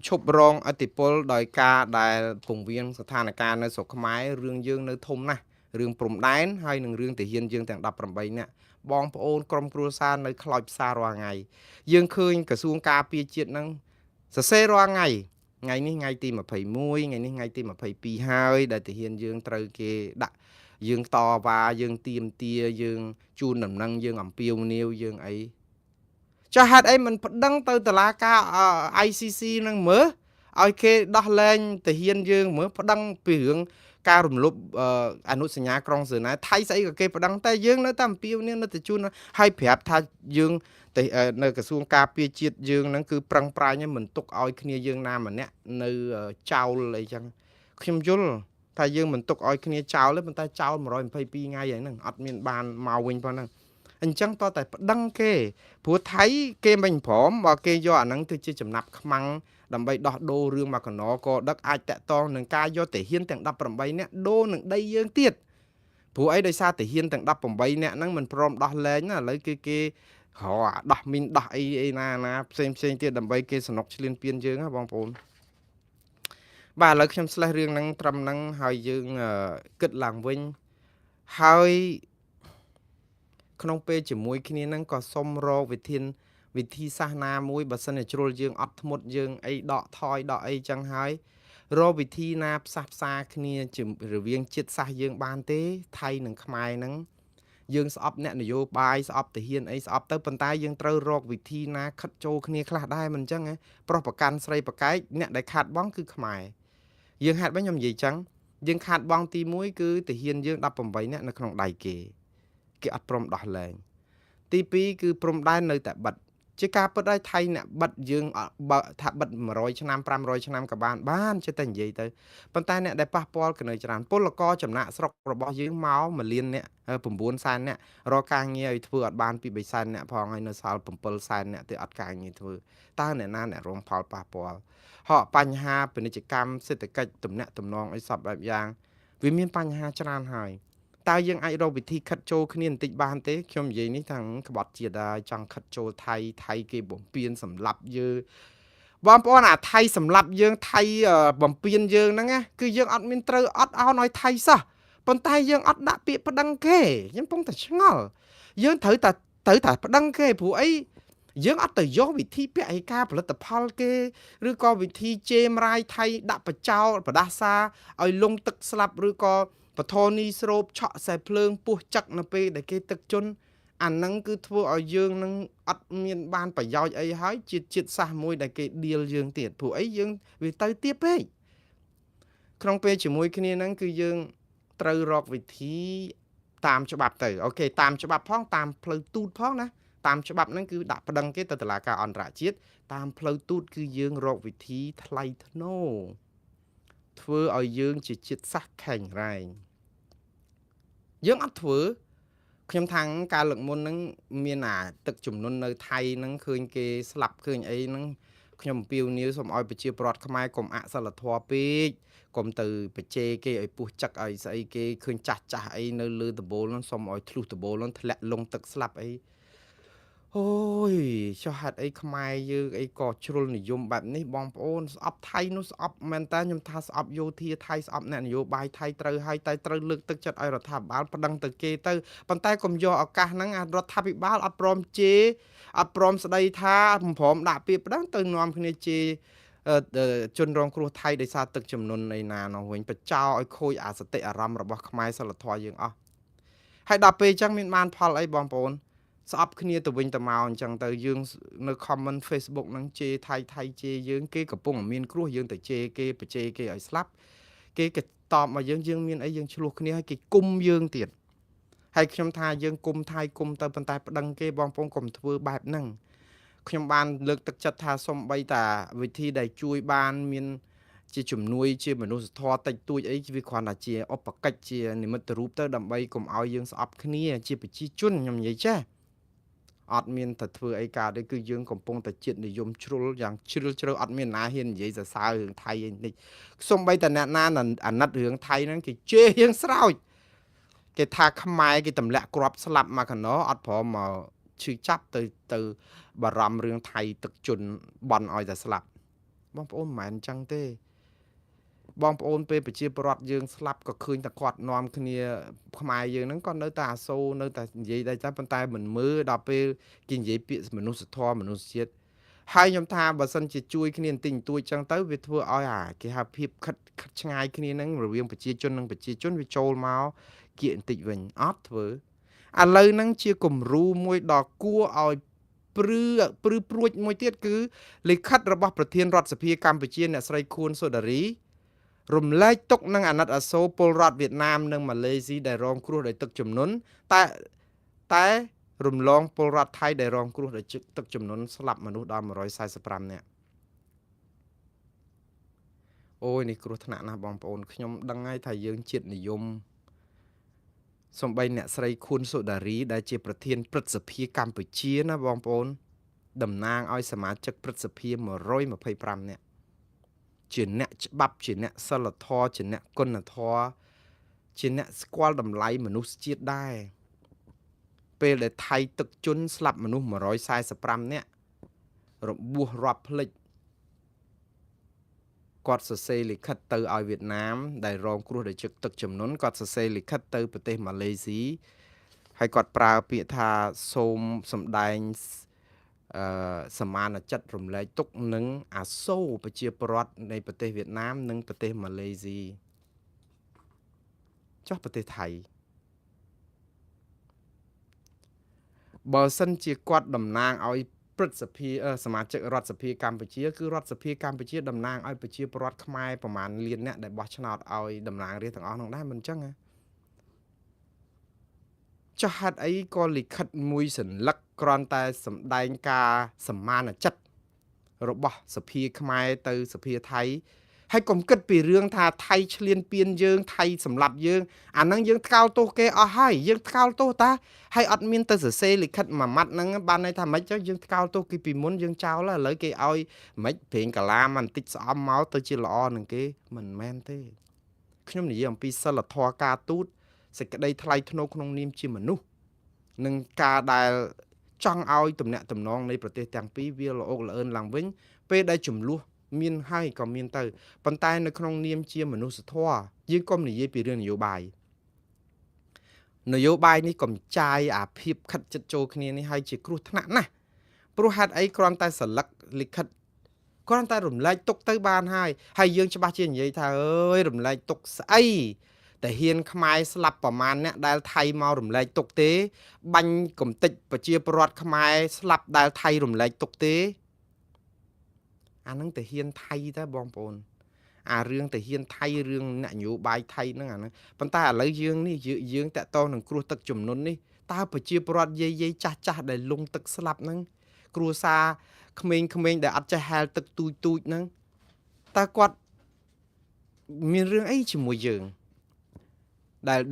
ឈប់រងអតិពលដោយការដែលពង្រៀងស្ថានភាពនៅស្រុកខ្មែររឿងយើងនៅធំណាស់រឿងព្រំដែនហើយនឹងរឿងទាហានយើងទាំង18នាក់បងប្អូនក្រុមគ្រួសារនៅខ្លោចផ្សាររាល់ថ្ងៃយើងឃើញក្រសួងការពារជាតិហ្នឹងសរសេររាល់ថ្ងៃនេះថ្ងៃទី21ថ្ងៃនេះថ្ងៃទី22ហើយដែលទាហានយើងត្រូវគេដាក់យើងតវ៉ាយើងទាមទារយើងជូនដំណឹងយើងអំពាវនាវយើងអីចាហេតុអីមិនប្តឹងទៅតុលាការ ICC នឹងមើលឲ្យគេដោះលែងទាហានយើងមើលប្តឹងពីរឿងការរំលោភអនុសញ្ញាក្រុងសឺណែវថៃស្អីក៏គេប្តឹងតែយើងនៅតែអំពាវនាវនៅតែជូនឲ្យប្រាប់ថាយើងនៅក្រសួងការពារជាតិយើងហ្នឹងគឺប្រឹងប្រែងមិនទុកឲ្យគ្នាយើងណាម្នាក់នៅចោលអីចឹងខ្ញុំយល់ថាយើងមិនទុកឲ្យគ្នាចោលទេប៉ុន្តែចោល122ថ្ងៃហ្នឹងអត់មានបានមកវិញប៉ុណ្ណឹងអញ្ចឹងតតែប្តឹងគេព្រោះថៃគេមិនព្រមបើគេយកអាហ្នឹងទៅជាចំណាប់ខ្មាំងដើម្បីដោះដូររឿងមកកណក៏ដឹកអាចតាក់ទងនឹងការយកទាហានទាំង18នាក់ដូរនឹងដីយើងទៀតព្រោះអីដោយសារទាហានទាំង18នាក់ហ្នឹងមិនព្រមដោះលែងណាឥឡូវគេរកដោះមីនដោះអីណាផ្សេងទៀតដើម្បីគេสนุกឈ្លានពានយើងណាបងប្អូនបាទឥឡូវខ្ញុំស្លេះរឿងហ្នឹងត្រឹមហ្នឹងហើយយើងគិតឡើងវិញហើយក្នុងពេលជាមួយគ្នាហ្នឹងក៏សុំរកវិធីសាសនាមួយបើសិនជាជ្រុលយើងអត់ធ្មត់យើងអីដកថយដកអីចឹងហើយរកវិធីណាផ្សះផ្សាគ្នារវាងជាតិសាសយើងបានទេថៃនិងខ្មែរហ្នឹងយើងស្អប់អ្នកនយោបាយស្អប់ទាហានអីស្អប់ទៅប៉ុន្តែយើងត្រូវរកវិធីណាខិតចូលគ្នាខ្លះដែរមិនអញ្ចឹងប្រុសប្រកាន់ស្រីប្រកែកអ្នកដែលខាតបង់គឺខ្មែរយើងហេតុវិញខ្ញុំនិយាយចឹងយើងខាតបង់ទី1គឺទាហានយើង18នាក់នៅក្នុងដៃគេអត់ព្រមដោះលែងទី2គឺព្រំដែននៅតែបិទជាការពិតហើយថៃអ្នកបិទយើងបើថាបិទ100ឆ្នាំ500ឆ្នាំក៏បានចេះតែនិយាយទៅប៉ុន្តែអ្នកដែលប៉ះពាល់ក៏នៅច្រើនពលករចំណាក់ស្រុករបស់យើងមក1លានអ្នក9សែនអ្នករកការងារឲ្យធ្វើអត់បានពី3សែនអ្នកផងហើយនៅសល់7សែនអ្នកទៅអត់ការងារធ្វើតើអ្នកណាអ្នករងផលប៉ះពាល់បញ្ហាពាណិជ្ជកម្មសេដ្ឋកិច្ចទំនាក់ទំនងអីសពបែបយ៉ាងវាមានបញ្ហាច្រើនហើយតើយើងអាចរកវិធីខិតចូលគ្នាបន្តិចបានទេខ្ញុំនិយាយនេះថាក្បត់ជាតិដែរចង់ខិតចូលថៃគេបំពេញសម្លាប់យើងបងប្អូនអាថៃសម្លាប់យើងថៃបំពេញយើងហ្នឹងណាគឺយើងអត់មានត្រូវអត់អោនឲ្យថៃសោះប៉ុន្តែយើងអត់ដាក់ពាក្យប្តឹងគេខ្ញុំកំពុងតែឆ្ងល់យើងត្រូវតែប្តឹងគេព្រោះអីយើងអត់ទៅយកវិធីពាក់ឯកាផលិតផលគេឬក៏វិធីជេមរាយថៃដាក់បចោលប្រដាសាឲ្យលងទឹកស្លាប់ឬក៏បធនីស្រូបឆក់ខ្សែភ្លើងពោះចឹកនៅពេលដែលគេទឹកជន់ អាហ្នឹងគឺធ្វើឲ្យយើងនឹងអត់មានបានប្រយោជន៍អីហើយជាតិសាសមួយដែលគេដៀលយើងទៀតព្រោះអីយើងវាទៅទៀតពេកក្នុងពេលជាមួយគ្នាហ្នឹងគឺយើងត្រូវរកវិធីតាមច្បាប់ទៅអូខេតាមច្បាប់ផងតាមផ្លូវទូតផងណាតាមច្បាប់ហ្នឹងគឺដាក់ប្តឹងគេទៅតុលាការអន្តរជាតិតាមផ្លូវទូតគឺយើងរកវិធីថ្លៃថ្នូរធ្វើឲ្យយើងជាជាតិសាសន៍ខេងរែងយើងអត់ធ្វើខ្ញុំថាការលើកមុនហ្នឹងមានអាទឹកជំនន់នៅថៃហ្នឹងឃើញគេស្លាប់ឃើញអីហ្នឹងខ្ញុំអំពាវនាវសូមឲ្យប្រជាពលរដ្ឋខ្មែរកុំអសិលធម៌ពេកកុំទៅបច្ចេគេឲ្យពុះចឹកឲ្យស្អីគេឃើញចាស់អីនៅលើដបូលហ្នឹងសូមឲ្យធ្លុះដបូលហ្នឹងធ្លាក់លងទឹកស្លាប់អីអូយចុះហេតុអីខ្មែរយើងអីក៏ជ្រុលនិយមបែបនេះបងប្អូនស្អប់ថៃនោះស្អប់មែនតើខ្ញុំថាស្អប់យោធាថៃស្អប់អ្នកនយោបាយថៃត្រូវហើយតែត្រូវលើកទឹកចិត្តឲ្យរដ្ឋាភិបាលប្តឹងទៅគេទៅប៉ុន្តែកុំយកឱកាសហ្នឹងរដ្ឋាភិបាលអត់ព្រមជេរអត់ព្រមស្ដីថាព្រមដាក់ពាក្យប្តឹងទៅនាំគ្នាជេរជនរងគ្រោះថៃដោយសារទឹកជំនន់ឯណានោះវិញបចោឲ្យខូចអាសតិអារម្មណ៍របស់ខ្មែរសិលធម៌យើងអស់ហើយដល់ពេលអញ្ចឹងមានបានផលអីបងប្អូនស្អប់គ្នាទៅវិញទៅមកអញ្ចឹងទៅយើងនៅ comment Facebook ហ្នឹងជេរថៃជេរយើងគេកំពុងមានគ្រោះយើងទៅជេរគេបច្ចេគេឲ្យស្លាប់គេក៏តបមកយើងមានអីយើងឆ្លោះគ្នាឲ្យគេគុំយើងទៀតហើយខ្ញុំថាយើងគុំថៃគុំទៅប៉ុន្តែប្តឹងគេបងប្អូនកុំធ្វើបែបហ្នឹងខ្ញុំបានលើកទឹកចិត្តថាសូម្បីតាវិធីដែលជួយបានមានជាជំនួយជាមនុស្សធម៌តិចតួចអីវាគ្រាន់តែជាឧបកិច្ចជានិមិត្តរូបទៅដើម្បីកុំឲ្យយើងស្អប់គ្នាជាប្រជាជនខ្ញុំនិយាយចេះអត់មានតែធ្វើអីកើតទេគឺយើងកំពុងតែជាតិនិយមជ្រុលយ៉ាងជ្រាលជ្រៅអត់មានណាហ៊ាននិយាយសរសើររឿងថៃឯនេះសូម្បីតែអ្នកណាអាណិតរឿងថៃហ្នឹងគេជេរយើងស្រោចគេថាខ្មែរគេទម្លាក់គ្រាប់ស្លាប់មកកណោអត់ព្រមមកឈឺចាប់ទៅបារម្ភរឿងថៃទឹកជន់បន់ឲ្យតែស្លាប់បងប្អូនមិនមែនអញ្ចឹងទេបងប្អូនពេលប្រជាពលរដ្ឋយើងស្លាប់ក៏ឃើញតែគាត់នាំគ្នាខ្មែរយើងហ្នឹងក៏នៅតែអាសូរនៅតែនិយាយដែរតែប៉ុន្តែមិនមើលដល់ពេលគេនិយាយពាក្យមនុស្សធម៌មនុស្សជាតិហើយខ្ញុំថាបើសិនជាជួយគ្នាបន្តិចបន្តួចចឹងទៅវាធ្វើឲ្យគេហៅភាពខិតឆ្ងាយគ្នាហ្នឹងរវាងប្រជាជននិងប្រជាជនវាចូលមកគៀកបន្តិចវិញអត់ធ្វើឥឡូវហ្នឹងជាគំរូមួយដ៏គួរឲ្យព្រឺព្រួចមួយទៀតគឺលិខិតរបស់ប្រធានរដ្ឋសភាកម្ពុជាអ្នកស្រីខួនសូដារីរំលែកទុកនឹងអាណិតអាសូរពលរដ្ឋវៀតណាមនិងម៉ាឡេស៊ីដែលរងគ្រោះដោយទឹកជំនន់តែរំលងពលរដ្ឋថៃដែលរងគ្រោះដោយទឹកជំនន់ស្លាប់មនុស្សដល់145នាក់អូយនេះគ្រោះថ្នាក់ណាស់បងប្អូនខ្ញុំដឹងហើយថាយើងជាតិនិយមសំបីអ្នកស្រីខួនសូដារីដែលជាប្រធានព្រឹទ្ធសភាកម្ពុជាណាបងប្អូនតំណាងឲ្យសមាជិកព្រឹទ្ធសភា125នាក់ជាអ្នកច្បាប់ជាអ្នកសិលធម៌ជាអ្នកគុណធម៌ជាអ្នកស្គាល់តម្លៃមនុស្សជាតិដែរពេលដែលថៃទឹកជន់ស្លាប់មនុស្ស145នាក់របួសរាប់ភ្លេចគាត់សរសេរលិខិតទៅឲ្យវៀតណាមដែលរងគ្រោះដោយទឹកជំនន់គាត់សរសេរលិខិតទៅប្រទេសម៉ាឡេស៊ីហើយគាត់ប្រើពាក្យថាសូមសម្ដែងសមានចិត្តរំលែកទុកនឹងអាសូរប្រជាពលរដ្ឋនៃប្រទេសវៀតណាមនិងប្រទេសម៉ាឡេស៊ីចុះប្រទេសថៃបើសិនជាគាត់តំណាងឲ្យព្រឹទ្ធសភាសមាជិករដ្ឋសភាកម្ពុជាគឺរដ្ឋសភាកម្ពុជាតំណាងឲ្យប្រជាពលរដ្ឋខ្មែរប្រមាណលានអ្នកដែលបោះឆ្នោតឲ្យតំណាងរាស្ត្រទាំងអស់នោះដែរមិនអញ្ចឹងហ៎ចុះហេតុអីក៏លិខិតមួយសន្លឹកគ្រាន់តែសម្ដែងការសមានចិត្តរបស់សភាខ្មែរទៅសភាថៃហើយកុំគិតពីរឿងថាថៃឈ្លានពានយើងថៃសម្លាប់យើងអាហ្នឹងយើងថ្កោលទោសគេអស់ហើយយើងថ្កោលទោសតាហើយអត់មានទៅសរសេរលិខិតមួយម៉ាត់ហ្នឹងបានន័យថាម៉េចទៅយើងថ្កោលទោសគេពីមុនយើងចោលឥឡូវគេឲ្យម៉េចប្រេងកាឡាបន្តិចស្អំមកទៅជាល្អនឹងគេមិនមែនទេខ្ញុំនិយាយអំពីសិលធម៌ការទូតសេចក្តីថ្លៃថ្នូរក្នុងនាមជាមនុស្សនឹងការដែលចង់ឲ្យទំនាក់ទំនងនៃប្រទេសទាំងពីរវាល្អអឿនឡើងវិញពេលដែលចំនួនមានហើយក៏មានទៅប៉ុន្តែនៅក្នុងនាមជាមនុស្សធម៌យើងកុំនិយាយពីរឿងនយោបាយនេះកុំចាយអាភាពខិតចិត្តចូលគ្នានេះហើយជាគ្រោះថ្នាក់ណាស់ព្រោះហេតុអីគ្រាន់តែសិលឹកលិខិតគ្រាន់តែរំលែកទុកទៅបានហើយយើងច្បាស់ជានិយាយថាអើយរំលែកទុកស្អី តែហ៊ានខ្មែរស្លាប់ប្រមាណអ្នកដែលថៃមករំលែកទុកទេបាញ់កំតិចប្រជាពលរដ្ឋខ្មែរស្លាប់ដែលថៃរំលែកទុកទេអាហ្នឹងតែហ៊ានថៃតែបងប្អូនអារឿងតែហ៊ានថៃរឿងអ្នកនយោបាយថៃហ្នឹងអាហ្នឹងប៉ុន្តែឥឡូវយើងនេះយើងតាក់ទងនឹងគ្រោះទឹកជំនន់នេះតើប្រជាពលរដ្ឋយាយចាស់ដែលលងទឹកស្លាប់ហ្នឹងគ្រួសារក្មេងៗដែលអត់ចេះហែលទឹកទូចហ្នឹងតើគាត់មានរឿងអីជាមួយយើង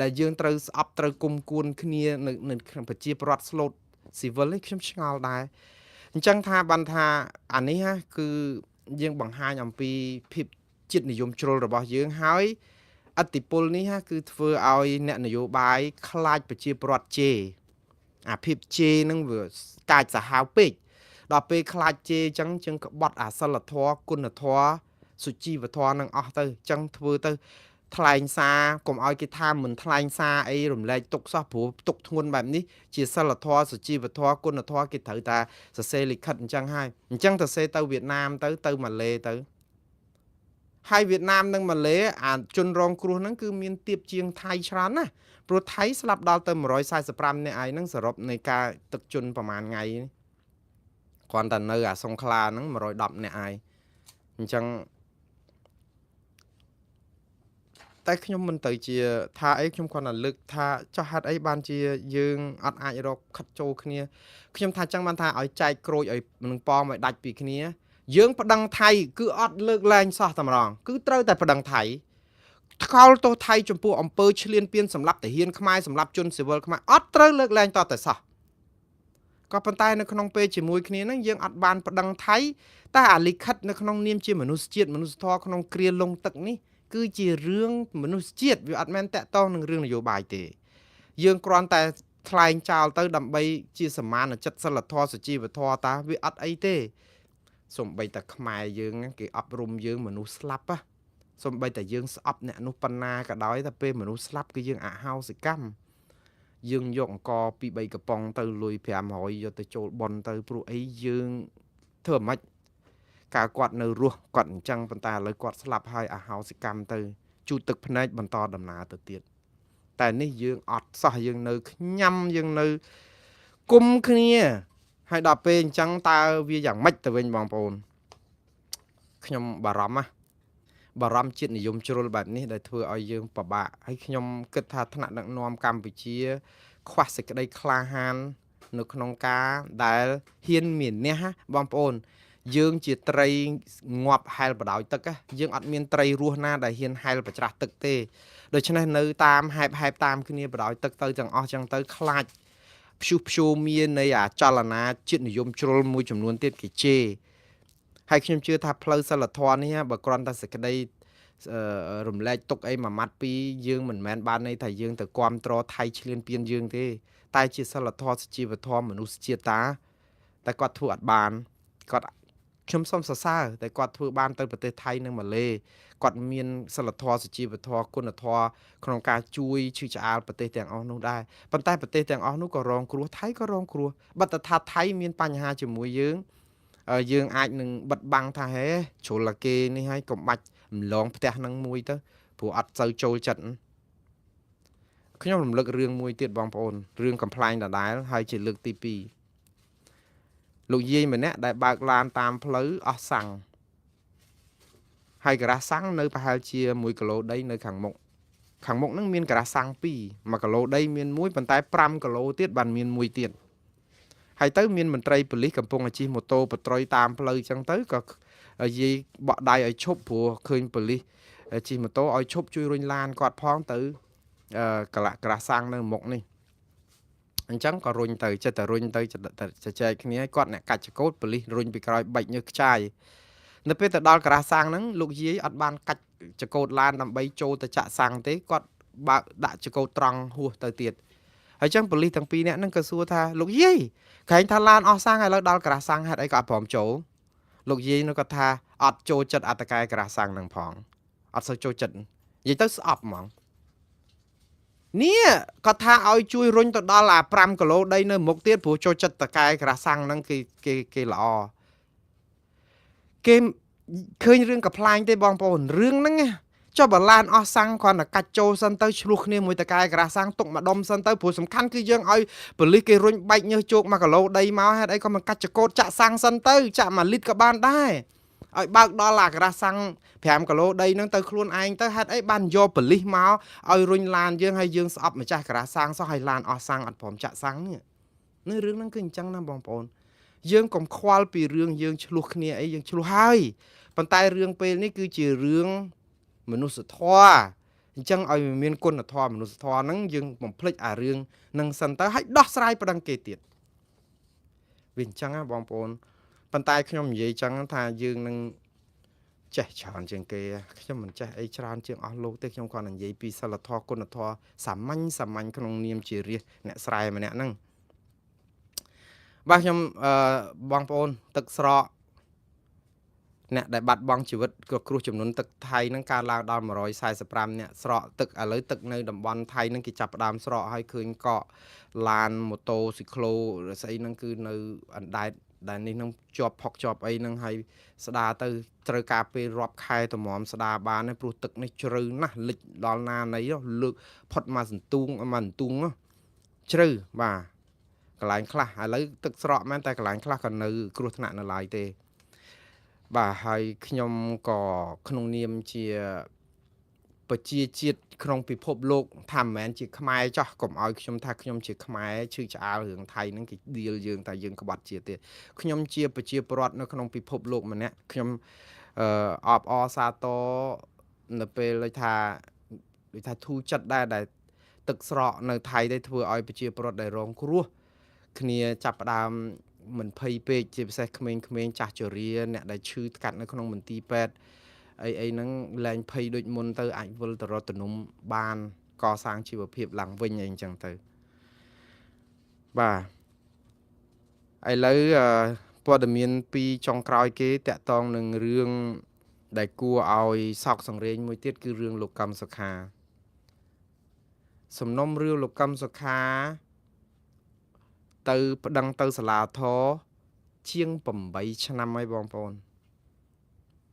ដែលយើងត្រូវស្អប់ត្រូវគុំគួនគ្នានៅក្នុងប្រជាពលរដ្ឋស្លូតស៊ីវិលនេះខ្ញុំឆ្ងល់ដែរអញ្ចឹងថាបានថាអានេះគឺយើងបង្ហាញអំពីភាពជាតិនិយមជ្រុលរបស់យើងហើយអតិពលនេះគឺធ្វើឲ្យអ្នកនយោបាយខ្លាចប្រជាពលរដ្ឋជេរអាភាពជេរនឹងវាកាចសាហាវពេកដល់ពេលខ្លាចជេរអញ្ចឹងយើងក្បត់អាសិលធម៌គុណធម៌សុជីវធម៌នឹងអស់ទៅអញ្ចឹងធ្វើទៅថ្លែងសារកុំឲ្យគេថាមិនថ្លែងសារអីរំលែកទុកសោះព្រោះទុកធ្ងន់បែបនេះជាសិលធម៌សុជីវធម៌គុណធម៌គេត្រូវតែសរសេរលិខិតអញ្ចឹងហើយអញ្ចឹងទៅសេទៅវៀតណាមទៅម៉ាឡេទៅហើយវៀតណាមនិងម៉ាឡេអាជនរងគ្រោះហ្នឹងគឺមានទៀបជាងថៃច្រើនណាស់ព្រោះថៃស្លាប់ដល់ទៅ145នាក់ឯហ្នឹងសរុបនៃការទឹកជន់ប្រហែលថ្ងៃគ្រាន់តែនៅអាសង្ឃ្លាហ្នឹង110នាក់ឯងអញ្ចឹងតែខ្ញុំមិនទៅជាថាអីខ្ញុំគ្រាន់តែលើកថាចោះហេតុអីបានជាយើងអត់អាចរកខិតចូលគ្នាខ្ញុំថាចឹងបានថាឲ្យចែកក្រូចឲ្យនឹងប៉មឲ្យដាច់ពីគ្នាយើងប្តឹងថៃគឺអត់លើកលែងសោះតែម្ដងគឺត្រូវតែប្តឹងថៃថ្កោលទោសថៃចំពោះអំពើឈ្លានពានសម្រាប់ទាហានខ្មែរសម្រាប់ជនស៊ីវិលខ្មែរអត់ត្រូវលើកលែងតតែសោះក៏ប៉ុន្តែនៅក្នុងពេលជាមួយគ្នាហ្នឹងយើងអត់បានប្តឹងថៃតែអាលិខិតនៅក្នុងនាមជាមនុស្សជាតិមនុស្សធម៌ក្នុងគ្រាលងទឹកនេះគឺជារឿងមនុស្សជាតិវាអត់មែនតាក់ទងនឹងរឿងនយោបាយទេយើងគ្រាន់តែថ្លែងចោលទៅដើម្បីជាសមានចិត្តសិលធម៌សុជីវធម៌តាវាអត់អីទេសំបីតែខ្មែរយើងគេអប់រំយើងមនុស្សស្លាប់សំបីតែយើងស្អប់អ្នកនោះប៉ុណ្ណាក៏ដោយតែពេលមនុស្សស្លាប់គឺយើងអហោសិកម្មយើងយកអង្គពី3កំប៉ុងទៅលុយ500យកទៅចូលប៉ុនទៅព្រោះអីយើងធ្វើមិនកាលគាត់នៅរស់គាត់អញ្ចឹងប៉ុន្តែឥឡូវគាត់ស្លាប់ហើយអហោសិកម្មទៅជូតទឹកភ្នែកបន្តដំណើរទៅទៀតតែនេះយើងអត់សោះយើងនៅញ៉ាំយើងនៅគុំគ្នាហើយដល់ពេលអញ្ចឹងតើវាយ៉ាងម៉េចទៅវិញបងប្អូនខ្ញុំបារម្ភជាតិនិយមជ្រុលបែបនេះដែលធ្វើឲ្យយើងពិបាកហើយខ្ញុំគិតថាថ្នាក់ដឹកនាំកម្ពុជាខ្វះសេចក្តីក្លាហាននៅក្នុងការដែលហ៊ានមានះបងប្អូនយើងជាត្រីងាប់ហែលបដោយទឹកយើងអត់មានត្រីរស់ណាដែលហ៊ានហែលប្រច្រាស់ទឹកទេដូច្នេះនៅតាមហែបតាមគ្នាបដោយទឹកទៅទាំងអស់ចឹងទៅខ្លាចព្យុះមាននៃអាចលនាជាតិនិយមជ្រុលមួយចំនួនទៀតគេជេរហើយខ្ញុំជឿថាផ្លូវសិលធម៌នេះបើគ្រាន់តែសេចក្តីរំលែកទុកអីមួយម៉ាត់ពីរយើងមិនមែនបានន័យថាយើងទៅគ្រប់គ្រងថៃឈ្លានពានយើងទេតែជាសិលធម៌សុជីវធម៌មនុស្សជាតិតែគាត់ធ្វើអត់បានគាត់ខ្ញុំសូមសរសើរតែគាត់ធ្វើបានទៅប្រទេសថៃនិងម៉ាឡេគាត់មានសិលធម៌សុជីវធម៌គុណធម៌ក្នុងការជួយឈឺឆ្អាលប្រទេសទាំងអស់នោះដែរប៉ុន្តែប្រទេសទាំងអស់នោះក៏រងគ្រោះថៃក៏រងគ្រោះបើតថាថៃមានបញ្ហាជាមួយយើងអាចនឹងបិទបាំងថាហេជ្រុលគេនេះហើយកុំបាច់រំលងផ្ទះនឹងមួយទៅព្រោះអត់សូវចូលចិត្តខ្ញុំរំលឹករឿងមួយទៀតបងប្អូនរឿងកំ pl ដដែលហើយជាលើកទី2លោកយាយម្នាក់ដែលបើកឡានតាមផ្លូវអស់សាំងហើយការ៉ាសាំងនៅប្រហែលជា1គីឡូដីនៅខាងមុខហ្នឹងមានការ៉ាសាំង2 1គីឡូដីមានមួយប៉ុន្តែ5គីឡូទៀតបានមានមួយទៀតហើយទៅមានមន្ត្រីប៉ូលីសកំពុងជិះម៉ូតូប៉ត្រុយតាមផ្លូវចឹងទៅក៏យាយបក់ដៃឲ្យឈប់ព្រោះឃើញប៉ូលីសជិះម៉ូតូឲ្យឈប់ជួយរុញឡានគាត់ផងទៅការ៉ាសាំងនៅមុខនេះអញ្ចឹងក៏រុញទៅចិត្តតែរុញទៅចែកគ្នាគាត់អ្នកកាច់ចកោតប៉ូលីសរុញពីក្រោយបែកញើសខ្ចាយនៅពេលទៅដល់ការ៉ាសាំងហ្នឹងលោកយាយអត់បានកាច់ចកោតឡានដើម្បីចូលទៅចាក់សាំងទេគាត់បើកដាក់ចកោតត្រង់ហួសទៅទៀតហើយចឹងប៉ូលីសទាំងពីរនាក់ហ្នឹងក៏សួរថាលោកយាយក្រែងថាឡានអស់សាំងឥឡូវដល់ការ៉ាសាំងហេតុអីក៏អត់ព្រមចូលលោកយាយនោះគាត់ថាអត់ចូលចិត្តអត្តកាយការ៉ាសាំងហ្នឹងផងអត់សូវចូលចិត្តនិយាយទៅស្អប់ហ្មងនេះគាត់ថាឲ្យជួយរុញទៅដល់អា5គីឡូដីនៅមុខទៀតព្រោះចូលចិត្តតកែការ៉ាសាំងហ្នឹងគេល្អគេឃើញរឿងកំ pl ទេបងប្អូនរឿងហ្នឹង ចុះបើឡានអស់សាំងគ្រាន់តែកាច់ចូលសិនទៅឆ្លោះគ្នាមួយតកែក្រាស់សាំងទុកមកដុំសិនទៅព្រោះសំខាន់គឺយើងឲ្យប៉ូលីសគេរុញបែកញើសជោគ1គីឡូដីមកហេតុអីក៏មិនកាច់ចកោតចាក់សាំងសិនទៅចាក់1លីត្រក៏បានដែរឲ្យបើកដល់អាក្រាស់សាំង5គីឡូដីហ្នឹងទៅខ្លួនឯងទៅហេតុអីបានយកប៉ូលីសមកឲ្យរុញឡានយើងហើយយើងស្អប់ម្ចាស់ក្រាស់សាំងសោះឲ្យឡានអស់សាំងអត់ព្រមចាក់សាំងនេះរឿងហ្នឹងគឺអញ្ចឹងណាបងប្អូនយើងកុំខ្វល់ពីរឿងយើងឆ្លោះគ្នាអីយើងឆ្លោះហើយប៉ុន្តែរឿងពេលនេះគឺជារឿងមនុស្សធម៌អញ្ចឹងឲ្យមានគុណធម៌មនុស្សធម៌ហ្នឹងយើងបំភ្លេចអារឿងនឹងសិនទៅឲ្យដោះស្រាយប្រដឹងគេទៀតវាអញ្ចឹងណាបងប្អូនប៉ុន្តែខ្ញុំនិយាយអញ្ចឹងថាយើងនឹងចេះច្រើនជាងគេខ្ញុំមិនចេះអីច្រើនជាងអស់លោកទេខ្ញុំគ្រាន់តែនិយាយពីសិលធម៌គុណធម៌សាមញ្ញក្នុងនាមជារាជអ្នកស្រែម្នាក់ហ្នឹងបាទខ្ញុំបងប្អូនទឹកស្រកអ្នកដែលបាត់បង់ជីវិតក៏គ្រោះចំនួនទឹកថៃហ្នឹងកើនឡើងដល់145អ្នកស្រកទឹកឥឡូវទឹកនៅតំបន់ថៃហ្នឹងគេចាប់ផ្ដើមស្រកហើយឃើញកកឡានម៉ូតូស៊ីក្លូស្អីហ្នឹងគឺនៅអណ្ដែតដែលនេះនឹងជាប់ផុកជាប់អីហ្នឹងហើយស្ដារទៅត្រូវការពេលរាប់ខែតម្រាំស្ដារបានព្រោះទឹកនេះជ្រៅណាស់លិចដល់ណានៃលើកផុតមកសន្ទូងជ្រៅបាទកន្លែងខ្លះឥឡូវទឹកស្រកមែនតែកន្លែងខ្លះក៏នៅគ្រោះថ្នាក់នៅឡើយទេបាទហើយខ្ញុំក៏ក្នុងនាមជាប្រជាជាតិក្នុងពិភពលោកថាមិនមែនជាខ្មែរចោះកុំឲ្យខ្ញុំថាខ្ញុំជាខ្មែរឈឺឆ្អាលរឿងថៃហ្នឹងគេឌីលយើងតែយើងក្បត់ជាតិទេខ្ញុំជាប្រជាពលរដ្ឋនៅក្នុងពិភពលោកម្នាក់ខ្ញុំអបអរសាទរនៅពេលថាធូរចិត្តដែរដែលទឹកស្រកនៅថៃទេធ្វើឲ្យប្រជាពលរដ្ឋដែលរងគ្រោះគ្នាចាប់ផ្ដើមមិនភ័យពេកជាពិសេសក្មេងៗចាស់ជរាអ្នកដែលឈឺថ្កាត់នៅក្នុងមន្ទីរពេទ្យអីហ្នឹងលែងភ័យដូចមុនទៅអាចវិលទៅរត់ទំនុំបានកសាងជីវភាពឡើងវិញអីអញ្ចឹងទៅបាទឥឡូវព័ត៌មានពីចុងក្រោយគេតាក់ទងនឹងរឿងដែលគួរឲ្យសោកសង្រេងមួយទៀតគឺរឿងលោកកឹមសុខាសំណុំរឿងលោកកឹមសុខាទៅប្តឹងទៅសាលាធរជាង8ឆ្នាំហើយបងប្អូន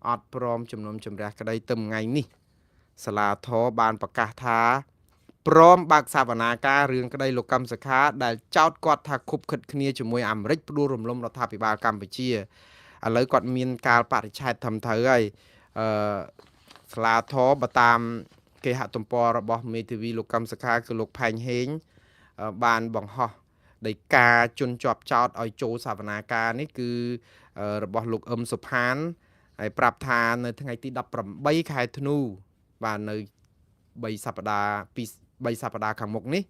អត់ព្រមជំនុំជម្រះក្តីទៅថ្ងៃនេះសាលាធរបានប្រកាសថាព្រមបើកសវនាការរឿងក្តីលោកកឹមសុខាដែលចោទគាត់ថាខុបខិតគ្នាជាមួយអាមេរិកផ្ដួលរំលំរដ្ឋាភិបាលកម្ពុជាឥឡូវគាត់មានកាលបរិច្ឆេទត្រឹមត្រូវហើយសាលាធរបើតាមគេហទំព័ររបស់មេធាវីលោកកឹមសុខាគឺលោកផែងហេងបានបង្ហោះដោយការជន់ជាប់ចោតឲ្យចូលសវនាការនេះគឺរបស់លោកអឹមសុផានហើយប្រាប់ថានៅថ្ងៃទី18ខែធ្នូបាទនៅ3សប្តាហ៍ខាងមុខនេះ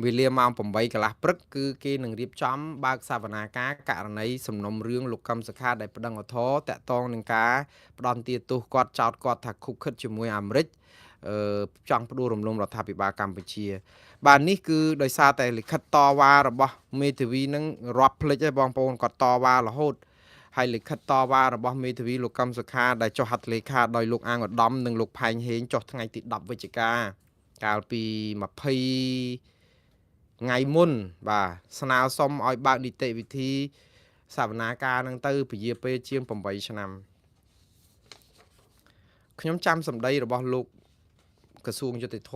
វេលាម៉ោង8កន្លះព្រឹកគឺគេនឹងរៀបចំបើកសវនាការករណីសំណុំរឿងលោកកឹមសុខាដែលប្តឹងឧទ្ធរណ៍តាក់ទងនឹងការផ្ដន់ទាទោសគាត់ចោទគាត់ថាខុបខិតជាមួយអាមេរិកចង់ផ្ដួលរំលំរដ្ឋាភិបាលកម្ពុជាបាទនេះគឺដោយសារតែលិខិតតវ៉ារបស់មេធាវីនឹងរាប់ភ្លេចហើយបងប្អូនគាត់តវ៉ារហូតហើយលិខិតតវ៉ារបស់មេធាវីលោកកឹមសុខាដែលចុះហត្ថលេខាដោយលោកអាងឧត្តមនិងលោកផែងហេងចុះថ្ងៃទី10វិច្ឆិកាកាលពី20ថ្ងៃមុនបាទស្នើសុំឲ្យបើកនីតិវិធីសវនាការនឹងទៅពជាពេលជាង8ឆ្នាំខ្ញុំចាំសម្ដីរបស់លោកក្រសួងយុតិធធ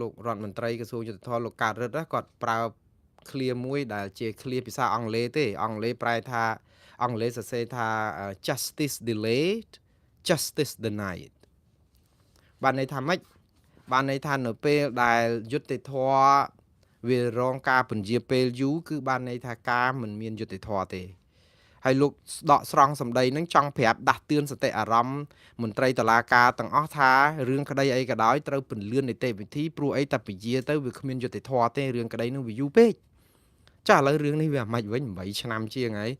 លោករដ្ឋមន្ត្រីក្រសួងយុតិធធលោកកើតរិទ្ធគាត់ប្រើឃ្លាមួយដែលជាឃ្លាភាសាអង់គ្លេសទេអង់គ្លេសប្រែថាអង់គ្លេសសរសេរថា justice delayed justice denied បានន័យថាម៉េចបានន័យថានៅពេលដែលយុតិធធវារងការពន្យាពេលយូរគឺបានន័យថាការមិនមានយុតិធធទេហើយលោកដកស្រង់សម្ដីនឹងចង់ប្រាប់ដាស់តឿនសតិអារម្មណ៍មន្ត្រីតុលាការទាំងអស់ថារឿងក្តីអីក៏ដោយត្រូវពន្លឿននីតិវិធីព្រោះអីតែពជាទៅវាគ្មានយុត្តិធម៌ទេរឿងក្តីនឹងវាយូរពេកចាឥឡូវរឿងនេះវាមិនវិញ8ឆ្នាំជាងហើយ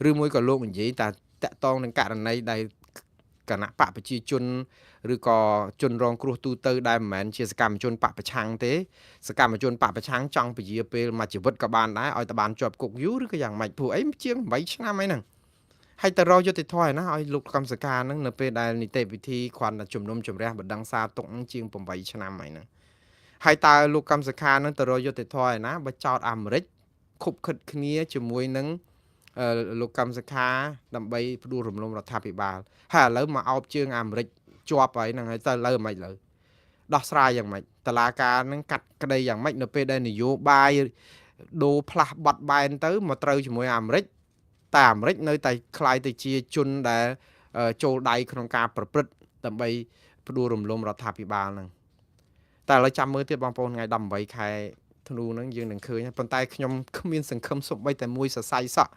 ឬមួយក៏លោកនិយាយតែតាក់ទងនឹងករណីដែលគណៈបកប្រជាជនឬក៏ជនរងគ្រោះទូទៅដែលមិនមែនជាសកម្មជនបកប្រឆាំងទេសកម្មជនបកប្រឆាំងចង់ពជាពេលមួយជីវិតក៏បានដែរឲ្យតែបានជាប់គុកយូរឬក៏យ៉ាងម៉េចព្រោះអីជាង8ឆ្នាំអីហ្នឹងហើយទៅរកយុត្តិធម៌ឯណាឲ្យលោកកម្មសកាហ្នឹងនៅពេលដែលនីតិវិធីគ្រាន់តែជំនុំជម្រះបណ្ដឹងសារទុកជាង8ឆ្នាំហើយហ្នឹងហើយតើលោកកម្មសខាហ្នឹងទៅរកយុត្តិធម៌ឯណាបើចោតអាមេរិកខុបខិតគ្នាជាមួយនឹងលោកកម្មសខាដើម្បីផ្ដួលរំលំរដ្ឋាភិបាលហើយឥឡូវមកអោបជើងអាមេរិក ជាប់ហើយហ្នឹងហើយទៅលើមិនលើដោះស្រាយយ៉ាងម៉េចតឡាការហ្នឹងកាត់ក្តីយ៉ាងម៉េចនៅពេលដែលនយោបាយដូរផ្លាស់បត់បែនទៅមកត្រូវជាមួយអាមេរិកតែអាមេរិកនៅតែคล้ายទៅជាជនដែលចូលដៃក្នុងការប្រព្រឹត្តដើម្បីផ្ដួលរំលំរដ្ឋាភិបាលហ្នឹងតែឥឡូវចាំមើលទៀតបងប្អូនថ្ងៃ18ខែធ្នូហ្នឹងយើងនឹងឃើញប៉ុន្តែខ្ញុំគ្មានសង្ឃឹមសូម្បីតែមួយសរសៃសក់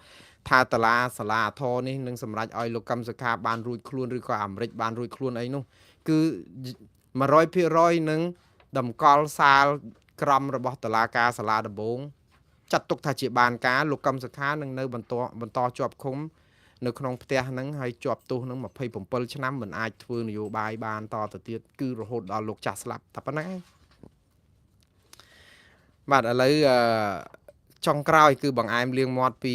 ថាតឡាសាលាធរនេះនឹងសម្រេចឲ្យលោកកឹមសុខាបានរួចខ្លួនឬក៏អាមេរិកបានរួចខ្លួនអីនោះគឺ100%នឹងតម្កល់សាលក្រមរបស់តុលាការសាលាដំបងចាត់ទុកថាជាបានការលោកកឹមសុខានឹងនៅបន្តជាប់ឃុំនៅក្នុងផ្ទះហ្នឹងហើយជាប់ទោសនឹង27ឆ្នាំមិនអាចធ្វើនយោបាយបានតទៅទៀតគឺរហូតដល់លោកចាស់ស្លាប់តែប៉ុណ្ណឹងឯងបាទឥឡូវចុងក្រោយគឺបង្អែមលៀងមាត់ពី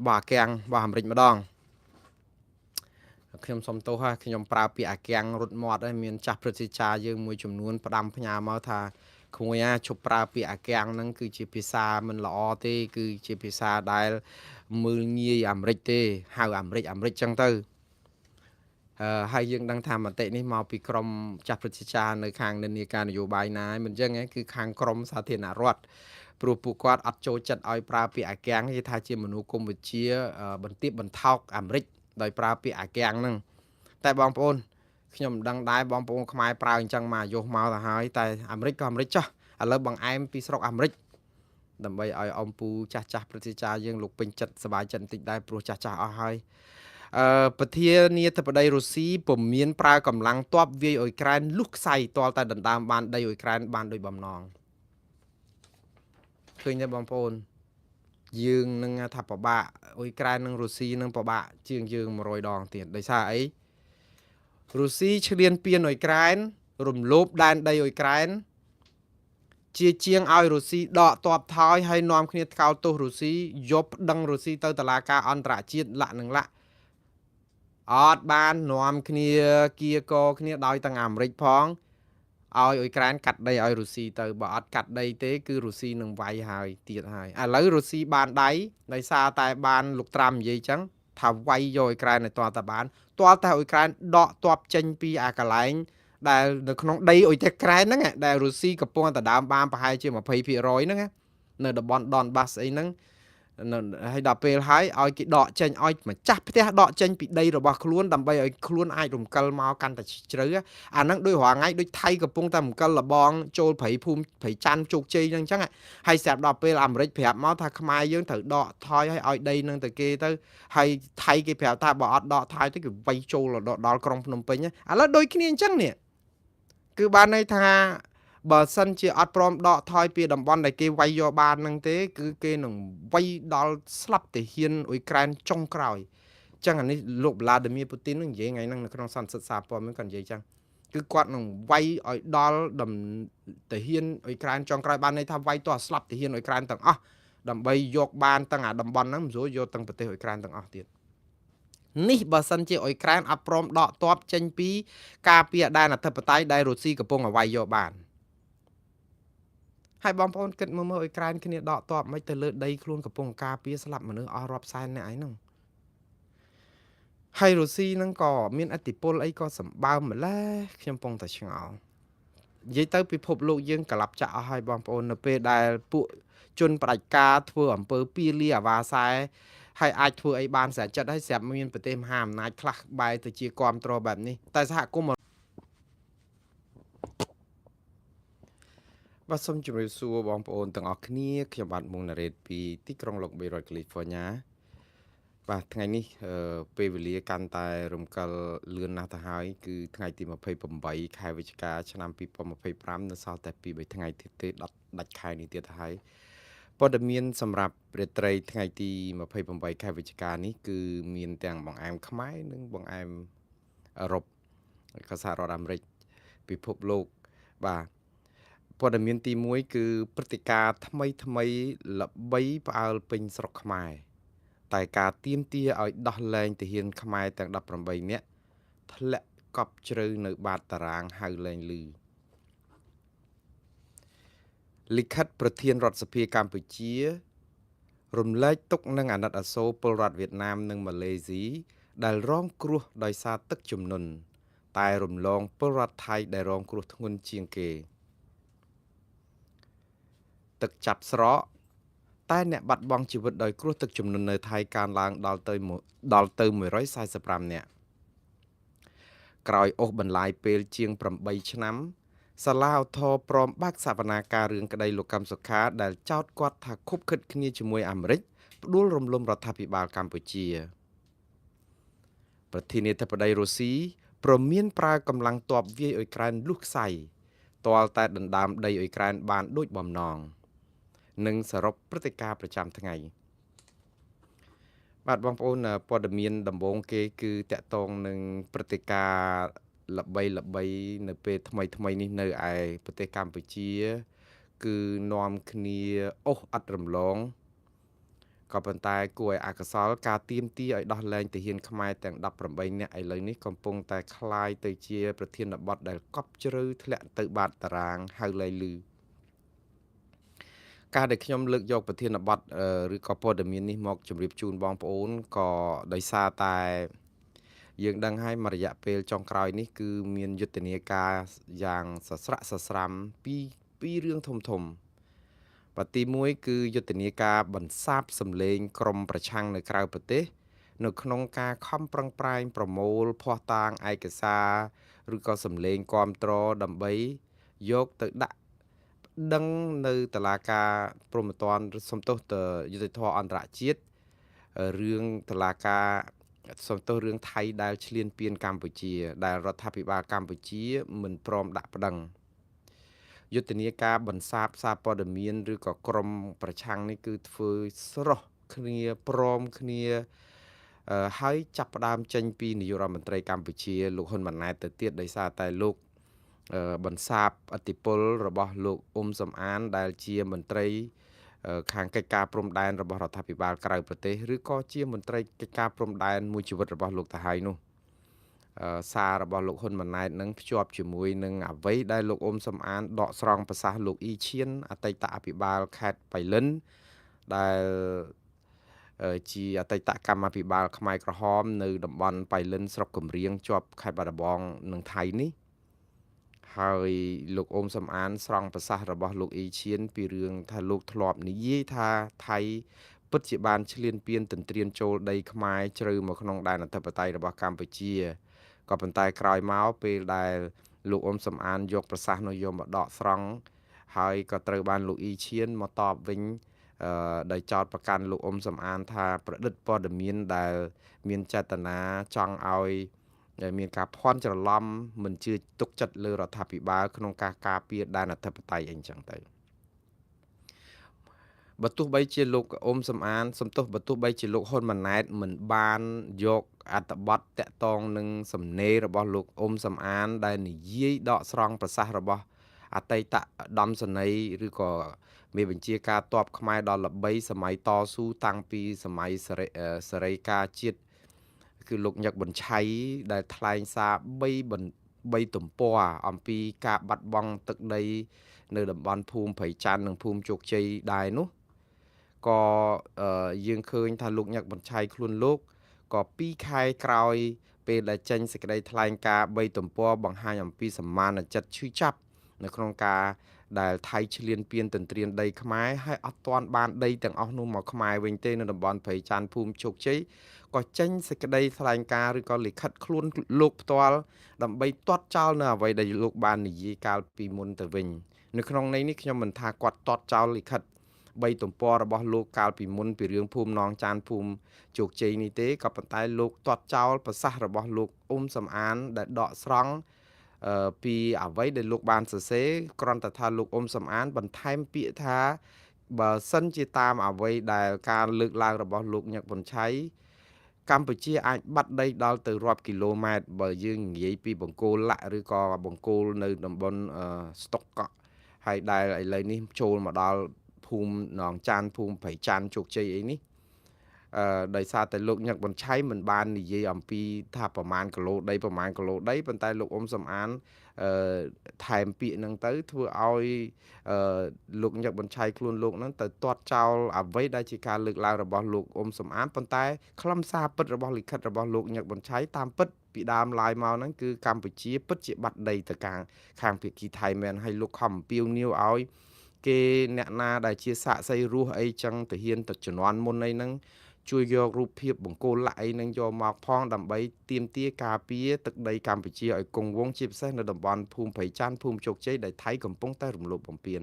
បោះអាកាំងបោះអាមេរិកម្ដងខ្ញុំសុំទោសហើយខ្ញុំប្រើពាក្យអាកាំងរត់មាត់ហើយមានចាស់ព្រឹទ្ធាចារ្យយើងមួយចំនួនផ្ដាំផ្ញើមកថាក្មួយជប់ប្រើពាក្យអាកាំងហ្នឹងគឺជាភាសាមិនល្អទេគឺជាភាសាដែលមើលងាយអាមេរិកទេហៅអាមេរិកចឹងទៅហើយយើងដឹងថាមតិនេះមកពីក្រមចាស់ព្រឹទ្ធាចារ្យនៅខាងនិន្នាការនយោបាយណាមិនចឹងគឺខាងក្រមសាធារណរដ្ឋព្រោះពួកគាត់អត់ចូលចិត្តឲ្យប្រើពាក្យអាកាំងគេថាជាមនុស្សគុំវិជាបន្ទាបបន្ថោកអាមេរិកដោយប្រើពាក្យអាកាំងហ្នឹងតែបងប្អូនខ្ញុំមិនដឹងដែរបងប្អូនខ្មែរប្រើអញ្ចឹងមកយកមកទៅហើយតែអាមេរិកក៏អាមេរិកចោះឥឡូវបង្អែមពីស្រុកអាមេរិកដើម្បីឲ្យអំពូចាស់ព្រឹទ្ធាចារ្យយើងលោកពេញចិត្តសប្បាយចិត្តបន្តិចដែរព្រោះចាស់អស់ហើយប្រធានាធិបតីរុស្ស៊ីពុំមានប្រើកម្លាំងទ័ពវាយអ៊ុយក្រែនលុះខ្សែទាល់តែដណ្ដើមបានដីអ៊ុយក្រែនបានដោយបំណងឃើញទេបងប្អូនយើងនឹងថាពិបាកអ៊ុយក្រែននិងរុស្ស៊ីនឹងពិបាកជាងយើង100ដងទៀតដោយសារអីរុស្ស៊ីឈ្លានពានអ៊ុយក្រែនរំលោភដែនដីអ៊ុយក្រែនជាជាងឲ្យរុស្ស៊ីដកទ័ពថយហើយនាំគ្នាថ្កោលទោសរុស្ស៊ីយកប្តឹងរុស្ស៊ីទៅតុលាការអន្តរជាតិលាក់នឹងលាក់អត់បាននាំគ្នាគៀកគ្នាដោយទាំងអាមេរិកផងឲ្យអ៊ុយក្រែនកាត់ដីឲ្យរុស្ស៊ីទៅបើអត់កាត់ដីទេគឺរុស្ស៊ីនឹងវាយហើយទៀតហើយឥឡូវរុស្ស៊ីបានដៃដោយសារតែបានលោកត្រាំនិយាយចឹងថាវាយយកអ៊ុយក្រែនឲ្យទាល់តែបានទាល់តែអ៊ុយក្រែនដកទ័ពចេញពីអាកន្លែងដែលនៅក្នុងដីអ៊ុយក្រែនហ្នឹងដែលរុស្ស៊ីកំពុងតែដើមបានប្រហែលជា20%ហ្នឹងនៅតំបន់ដនបាសអីហ្នឹងហើយដល់ពេលហើយឲ្យគេដកចេញឲ្យម្ចាស់ផ្ទះដកចេញពីដីរបស់ខ្លួនដើម្បីឲ្យខ្លួនអាចរំកិលមកកាន់តែជ្រៅអាហ្នឹងដូចរាល់ថ្ងៃដូចថៃកំពុងតែរំកិលលបងចូលព្រៃភូមិព្រៃច័ន្ទជោគជ័យហ្នឹងអញ្ចឹងហើយស្រាប់ដល់ពេលអាមេរិកប្រាប់មកថាខ្មែរយើងត្រូវដកថយឲ្យដីហ្នឹងទៅគេទៅហើយថៃគេប្រាប់ថាបើអត់ដកថយទៅគេវាយចូលដល់ក្រុងភ្នំពេញឥឡូវដូចគ្នាអញ្ចឹងនេះគឺបានន័យថាបើសិនជាអត់ព្រមដកថយពីតំបន់ដែលគេវាយយកបានហ្នឹងទេគឺគេនឹងវាយដល់ស្លាប់ទាហានអ៊ុយក្រែនចុងក្រោយអញ្ចឹងអានេះលោកវ្លាឌីមៀពូទីននឹងនិយាយថ្ងៃហ្នឹងនៅក្នុងសន្និសីទសារព័ត៌មានគាត់និយាយអញ្ចឹងគឺគាត់នឹងវាយឲ្យដល់ទាហានអ៊ុយក្រែនចុងក្រោយបានន័យថាវាយតោះស្លាប់ទាហានអ៊ុយក្រែនទាំងអស់ដើម្បីយកបានទាំងអាតំបន់ហ្នឹងមិនស្រួលយកទាំងប្រទេសអ៊ុយក្រែនទាំងអស់ទៀតនេះបើសិនជាអ៊ុយក្រែនអត់ព្រមដកទ័ពចេញពីការពារដែនអធិបតេយ្យដែលរុស្ស៊ីកំពុងតែវាយយកបានហើយបងប្អូនគិតមើលអ៊ុយក្រែនគ្នាដកទ័ពមិនទៅលើដីខ្លួនកំពុងការពារស្លាប់មនុស្សអស់រាប់សែននាក់អីហ្នឹងហើយរុស្ស៊ីហ្នឹងក៏មានឥទ្ធិពលអីក៏សម្បើមម្លេះខ្ញុំពងតែឆ្ងល់និយាយទៅពិភពលោកយើងក្លាប់ចាក់អស់ហើយបងប្អូននៅពេលដែលពួកជនផ្ដាច់ការធ្វើអំពើពៀលាអាវ៉ាសែហើយអាចធ្វើអីបានស្រាច់ចិត្តហើយស្រាប់មានប្រទេសមហាអំណាចខ្លះបែរទៅជាគ្រប់គ្រងបែបនេះតែសហគមន៍បាទសូមជម្រាបសួរបងប្អូនទាំងអស់គ្នាខ្ញុំបាទមុងណារ៉េតពីទីក្រុងឡុកបេរដ្ឋ California បាទថ្ងៃនេះពេលវេលាកាន់តែរំកិលលឿនណាស់ទៅហើយគឺថ្ងៃទី28ខែវិច្ឆិកាឆ្នាំ2025នៅសល់តែ2-3ថ្ងៃទៀតទេដាច់ខែនេះទៀតទៅហើយព័ត៌មានសម្រាប់រាត្រីថ្ងៃទី28ខែវិច្ឆិកានេះគឺមានទាំងបង្អែមខ្មែរនិងបង្អែមអឺរ៉ុបក៏សហរដ្ឋអាមេរិកពិភពលោកបាទព័ត៌មានទី1គឺព្រឹត្តិការណ៍ថ្មីល្បីផ្អើលពេញស្រុកខ្មែរតែការទៀមទាឲ្យដោះលែងទាហានខ្មែរទាំង18នាក់ធ្លាក់កប់ជ្រៅនៅបាតតារាងហៅលែងលឺលិខិតប្រធានរដ្ឋសភាកម្ពុជារំលែកទុកនឹងអាណិតអាសូរពលរដ្ឋវៀតណាមនិងម៉ាឡេស៊ីដែលរងគ្រោះដោយសារទឹកជំនន់ តែរំលងពលរដ្ឋថៃដែលរងគ្រោះធ្ងន់ជាងគេទឹកចាប់ស្រកតែអ្នកបាត់បង់ជីវិតដោយគ្រោះទឹកជំនន់នៅថៃកើនឡើងដល់ទៅ145នាក់ក្រោយអូសបន្លាយពេលជាង8ឆ្នាំសាលាឧទ្ធរណ៍ព្រមបើកសវនាការរឿងក្តីលោកកម្មសុខាដែលចោទគាត់ថាខុបខិតគ្នាជាមួយអាមេរិកផ្ដួលរំលំរដ្ឋាភិបាលកម្ពុជាប្រធានាធិបតីរុស្ស៊ីព្រមមានប្រើកម្លាំងទ័ពវាយអ៊ុយក្រែនលុះខ្សែទាល់តែដណ្ដើមដីអ៊ុយក្រែនបានដូចបំណងនិងសរុបព្រឹត្តិការណ៍ប្រចាំថ្ងៃបាទបងប្អូនព័ត៌មានដំបូងគេគឺតកតងនឹងព្រឹត្តិការណ៍ល្បីនៅពេលថ្មីនេះនៅឯប្រទេសកម្ពុជាគឺនាំគ្នាអូសអត់រំលងក៏ប៉ុន្តែគួរឲ្យអកុសលការទៀមទាឲ្យដោះលែងទាហានខ្មែរទាំង18នាក់ឥឡូវនេះកំពុងតែคล้ายទៅជាប្រធានបទដែលកប់ជ្រៅធ្លាក់ទៅបាតតារាងហៅលែងលឺការដែលខ្ញុំលើកយកប្រធានបទឬក៏ព័ត៌មាននេះមកជម្រាបជូនបងប្អូនក៏ដោយសារតែយើងដឹងហើយមួយរយៈពេលចុងក្រោយនេះគឺមានយុទ្ធនាការយ៉ាងសស្រាក់សស្រាំពីររឿងធំបាទទី1គឺយុទ្ធនាការបន្សាបសម្លេងក្រមប្រឆាំងនៅក្រៅប្រទេសនៅក្នុងការខំប្រឹងប្រែងប្រមូលភស្តុតាងឯកសារឬក៏សម្លេងគាំទ្រដើម្បីយកទៅដាក់ដឹងនៅតុលាការព្រហ្មទណ្ឌសំទោសទៅយុត្តិធម៌អន្តរជាតិរឿងតុលាការសំទោសរឿងថៃដែលឈ្លានពានកម្ពុជាដែលរដ្ឋាភិបាលកម្ពុជាមិនព្រមដាក់ប្តឹងយុទ្ធនាការបន្សាបសារព័ត៌មានឬក៏ក្រមប្រឆាំងនេះគឺធ្វើស្រោះគ្នាព្រមគ្នាហើយចាប់ផ្ដើមចេញពីនាយករដ្ឋមន្ត្រីកម្ពុជាលោកហ៊ុនម៉ាណែតទៅទៀតដោយសារតែលោកបន្សាបអធិបុលរបស់លោកអ៊ុំសំអានដែលជាមន្ត្រីខាងកិច្ចការព្រំដែនរបស់រដ្ឋាភិបាលក្រៅប្រទេសឬក៏ជាមន្ត្រីកិច្ចការព្រំដែនមួយជីវិតរបស់លោកតាហើយនោះសាររបស់លោកហ៊ុនម៉ាណែតនឹងភ្ជាប់ជាមួយនឹងអ្វីដែលលោកអ៊ុំសំអានដកស្រង់ប្រសាសន៍លោកអ៊ីឈៀនអតីតអភិបាលខេត្តបៃលិនដែលជាអតីតកម្មាភិបាលខ្មែរក្រហមនៅតំបន់បៃលិនស្រុកគំរៀងជាប់ខេត្តបាត់ដំបងនឹងថៃនេះហើយលោកអ៊ុំសំអានស្រង់ប្រសាសន៍របស់លោកអ៊ីឈៀនពីរឿងថាលោកធ្លាប់និយាយថាថៃពិតជាបានឈ្លានពានទន្ទ្រានចូលដីខ្មែរជ្រៅមកក្នុងដែនអធិបតេយ្យរបស់កម្ពុជាក៏ប៉ុន្តែក្រោយមកពេលដែលលោកអ៊ុំសំអានយកប្រសាសន៍នោះយកមកដកស្រង់ហើយក៏ត្រូវបានលោកអ៊ីឈៀនមកតបវិញដោយចោទប្រកាន់លោកអ៊ុំសំអានថាប្រឌិតព័ត៌មានដែលមានចេតនាចង់ឲ្យមានការភ័ន្តច្រឡំមិនជឿទុកចិត្តលើរដ្ឋាភិបាលក្នុងការការពារដែនអធិបតេយ្យអីចឹងទៅបើទោះបីជាលោកអ៊ុំសំអានសំទោសបើទោះបីជាលោកហ៊ុនម៉ាណែតមិនបានយកអត្ថបទតាក់ទងនឹងសំណេររបស់លោកអ៊ុំសំអានដែលនិយាយដកស្រង់ប្រសាសន៍របស់អតីតឧត្តមសេនីយ៍ឬក៏មេបញ្ជាការទ័ពខ្មែរដល់ល្បីសម័យតស៊ូតាំងពីសម័យសេរីការជាតិគឺលោកញឹកប៊ុនឆៃដែលថ្លែងសារ3ទំព័រអំពីការបាត់បង់ទឹកដីនៅតំបន់ភូមិព្រៃច័ន្ទនិងភូមិជោគជ័យដែរនោះក៏យើងឃើញថាលោកញឹកប៊ុនឆៃខ្លួនលោកក៏2ខែក្រោយពេលដែលចេញសេចក្តីថ្លែងការណ៍3ទំព័របង្ហាញអំពីសមានចិត្តឈឺចាប់នៅក្នុងការដែលថៃឈ្លានពានទន្ទ្រានដីខ្មែរហើយអត់ទាន់បានដីទាំងអស់នោះមកខ្មែរវិញទេនៅតំបន់ព្រៃច័ន្ទភូមិជោគជ័យក៏ចេញសេចក្តីថ្លែងការណ៍ឬក៏លិខិតខ្លួនលោកផ្ទាល់ដើម្បីទាត់ចោលនៅអ្វីដែលលោកបាននិយាយកាលពីមុនទៅវិញនៅក្នុងន័យនេះខ្ញុំមិនថាគាត់ទាត់ចោលលិខិត3ទំព័ររបស់លោកកាលពីមុនពីរឿងភូមិនងចានភូមិជោគជ័យនេះទេក៏ប៉ុន្តែលោកទាត់ចោលប្រសាសន៍របស់លោកអ៊ុំសំអានដែលដកស្រង់ពីអ្វីដែលលោកបានសរសេរគ្រាន់តែថាលោកអ៊ុំសំអានបន្ថែមពាក្យថាបើសិនជាតាមអ្វីដែលការលើកឡើងរបស់លោកញឹកប៊ុនឆៃកម្ពុជាអាចបាត់ដីដល់ទៅរាប់គីឡូម៉ែត្របើយើងនិយាយពីបង្គោលលាក់ឬក៏បង្គោលនៅតំបន់ស្តុកកក់ហើយដែលឥឡូវនេះចូលមកដល់ភូមិនងចានភូមិព្រៃច័ន្ទជោគជ័យអីនេះ ដោយសារតែលោកញឹកប៊ុនឆៃមិនបាននិយាយអំពីថាប្រមាណគីឡូដីប៉ុន្តែលោកអ៊ុំសំអានថែមពាក្យហ្នឹងទៅធ្វើឲ្យលោកញឹកប៊ុនឆៃខ្លួនលោកហ្នឹងទៅទាត់ចោលអ្វីដែលជាការលើកឡើងរបស់លោកអ៊ុំសំអានប៉ុន្តែខ្លឹមសារពិតរបស់លិខិតរបស់លោកញឹកប៊ុនឆៃតាមពិតពីដើមឡើយមកហ្នឹងគឺកម្ពុជាពិតជាបាត់ដីទៅខាងភាគីថៃមែនហើយលោកខំអំពាវនាវឲ្យគេអ្នកណាដែលជាសាក្សីរស់អីចឹងទៅហ៊ានទៅជំនាន់មុនអីហ្នឹងជួយយករូបភាពបង្គោលលាក់អីនឹងយកមកផងដើម្បីទាមទារការពារទឹកដីកម្ពុជាឲ្យគង់វង្សជាពិសេសនៅតំបន់ភូមិព្រៃច័ន្ទភូមិជោគជ័យដែលថៃកំពុងតែរំលោភបំពាន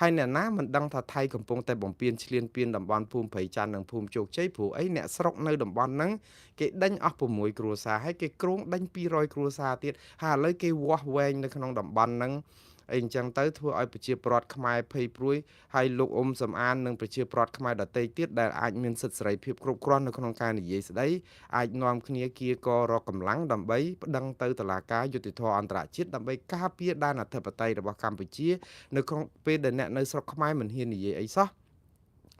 ហើយអ្នកណាមិនដឹងថាថៃកំពុងតែបំពានឈ្លានពានតំបន់ភូមិព្រៃច័ន្ទនិងភូមិជោគជ័យព្រោះអីអ្នកស្រុកនៅតំបន់ហ្នឹងគេដេញអស់6គ្រួសារហើយគេគ្រោងដេញ200គ្រួសារទៀតហើយឥឡូវគេវាស់វែងនៅក្នុងតំបន់ហ្នឹងអីអញ្ចឹងទៅធ្វើឲ្យប្រជាពលរដ្ឋខ្មែរភ័យព្រួយហើយលោកអ៊ុំសំអាននិងប្រជាពលរដ្ឋខ្មែរដទៃទៀតដែលអាចមានសិទ្ធិសេរីភាពគ្រប់គ្រាន់នៅក្នុងការនិយាយស្ដីអាចនាំគ្នាគៀករកកម្លាំងដើម្បីប្តឹងទៅតុលាការយុត្តិធម៌អន្តរជាតិដើម្បីការពារដែនអធិបតេយ្យរបស់កម្ពុជានៅក្នុងពេលដែលអ្នកនៅស្រុកខ្មែរមិនហ៊ាននិយាយអីសោះ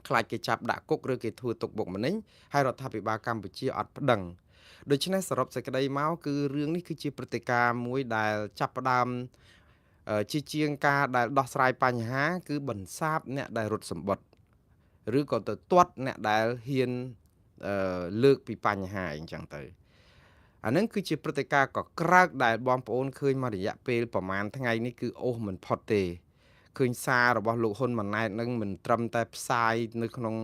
ខ្លាចគេចាប់ដាក់គុកឬគេធ្វើទុកបុកម្នេញហើយរដ្ឋាភិបាលកម្ពុជាអត់ប្តឹងដូច្នេះសរុបសេចក្តីមកគឺរឿងនេះគឺជាព្រឹត្តិការណ៍មួយដែលចាប់ផ្ដើមជាជាងការដែលដោះស្រាយបញ្ហាគឺបន្សាបអ្នកដែលរត់សម្បត្តិឬក៏ទៅទាត់អ្នកដែលហ៊ានលើកពីបញ្ហាអីចឹងទៅអានឹងគឺជាព្រឹត្តិការណ៍ក៏ក្រើកដែលបងប្អូនឃើញមករយៈពេលប្រហែលថ្ងៃនេះគឺអូសមិនផុតទេឃើញសាររបស់លោកហ៊ុនម៉ាណែតនឹងមិនត្រឹមតែផ្សាយនៅក្នុង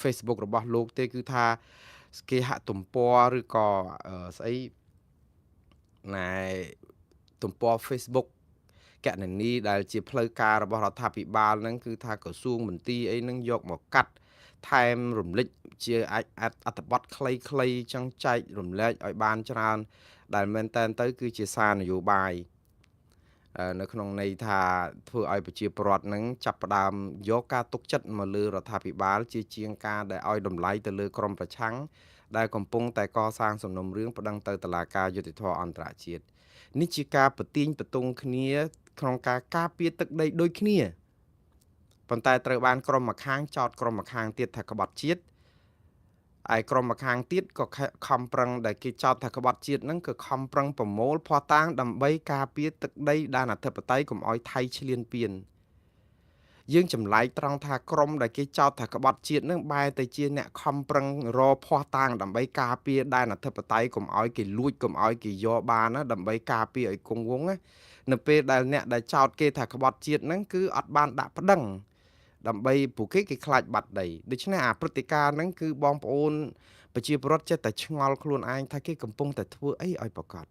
Facebook របស់លោកទេគឺថាគេហាក់ទំព័រឬក៏ស្អីណែទំព័រ Facebookកណនីដែលជាផ្លូវការរបស់រដ្ឋាភិបាលហ្នឹងគឺថាក្រសួងមន្ទីរអីហ្នឹងយកមកកាត់ថែមរំលេចជាអត្ថបទខ្លីៗចឹងចែករំលែកឲ្យបានច្រើនដែលមែនតើទៅគឺជាសារនយោបាយនៅក្នុងន័យថាធ្វើឲ្យប្រជាពលរដ្ឋហ្នឹងចាប់ផ្ដើមយកការទុកចិត្តមកលើរដ្ឋាភិបាលជាជាងការដែលឲ្យតម្លៃទៅលើក្រមប្រឆាំងដែលកំពុងតែកសាងសំណុំរឿងប្តឹងទៅតុលាការយុត្តិធម៌អន្តរជាតិនេះជាការប្រទាញបន្ទងគ្នាក្នុងការការពារទឹកដីដូចគ្នាប៉ុន្តែត្រូវបានក្រុមម្ខាងចោទក្រុមម្ខាងទៀតថាក្បត់ជាតិឯក្រុមម្ខាងទៀតក៏ខំប្រឹងដែលគេចោទថាក្បត់ជាតិហ្នឹងក៏ខំប្រឹងប្រមូលភស្តុតាងដើម្បីការពារទឹកដីដែនអធិបតេយ្យកុំឲ្យថៃឈ្លានពានយើងចម្លែកត្រង់ថាក្រុមដែលគេចោទថាក្បត់ជាតិហ្នឹងបែរទៅជាអ្នកខំប្រឹងរកភស្តុតាងដើម្បីការពារដែនអធិបតេយ្យកុំឲ្យគេលួចកុំឲ្យគេយកបានណាដើម្បីការពារឲ្យគង់វង្សណានៅពេលដែលអ្នកដែលចោទគេថាក្បត់ជាតិហ្នឹងគឺអត់បានដាក់ប្តឹងដើម្បីពួកគេខ្លាចបាត់ដីដូច្នេះអាព្រឹត្តិការណ៍ហ្នឹងគឺបងប្អូនប្រជាពលរដ្ឋចេះតែឆ្ងល់ខ្លួនឯងថាគេកំពុងតែធ្វើអីឲ្យប្រកប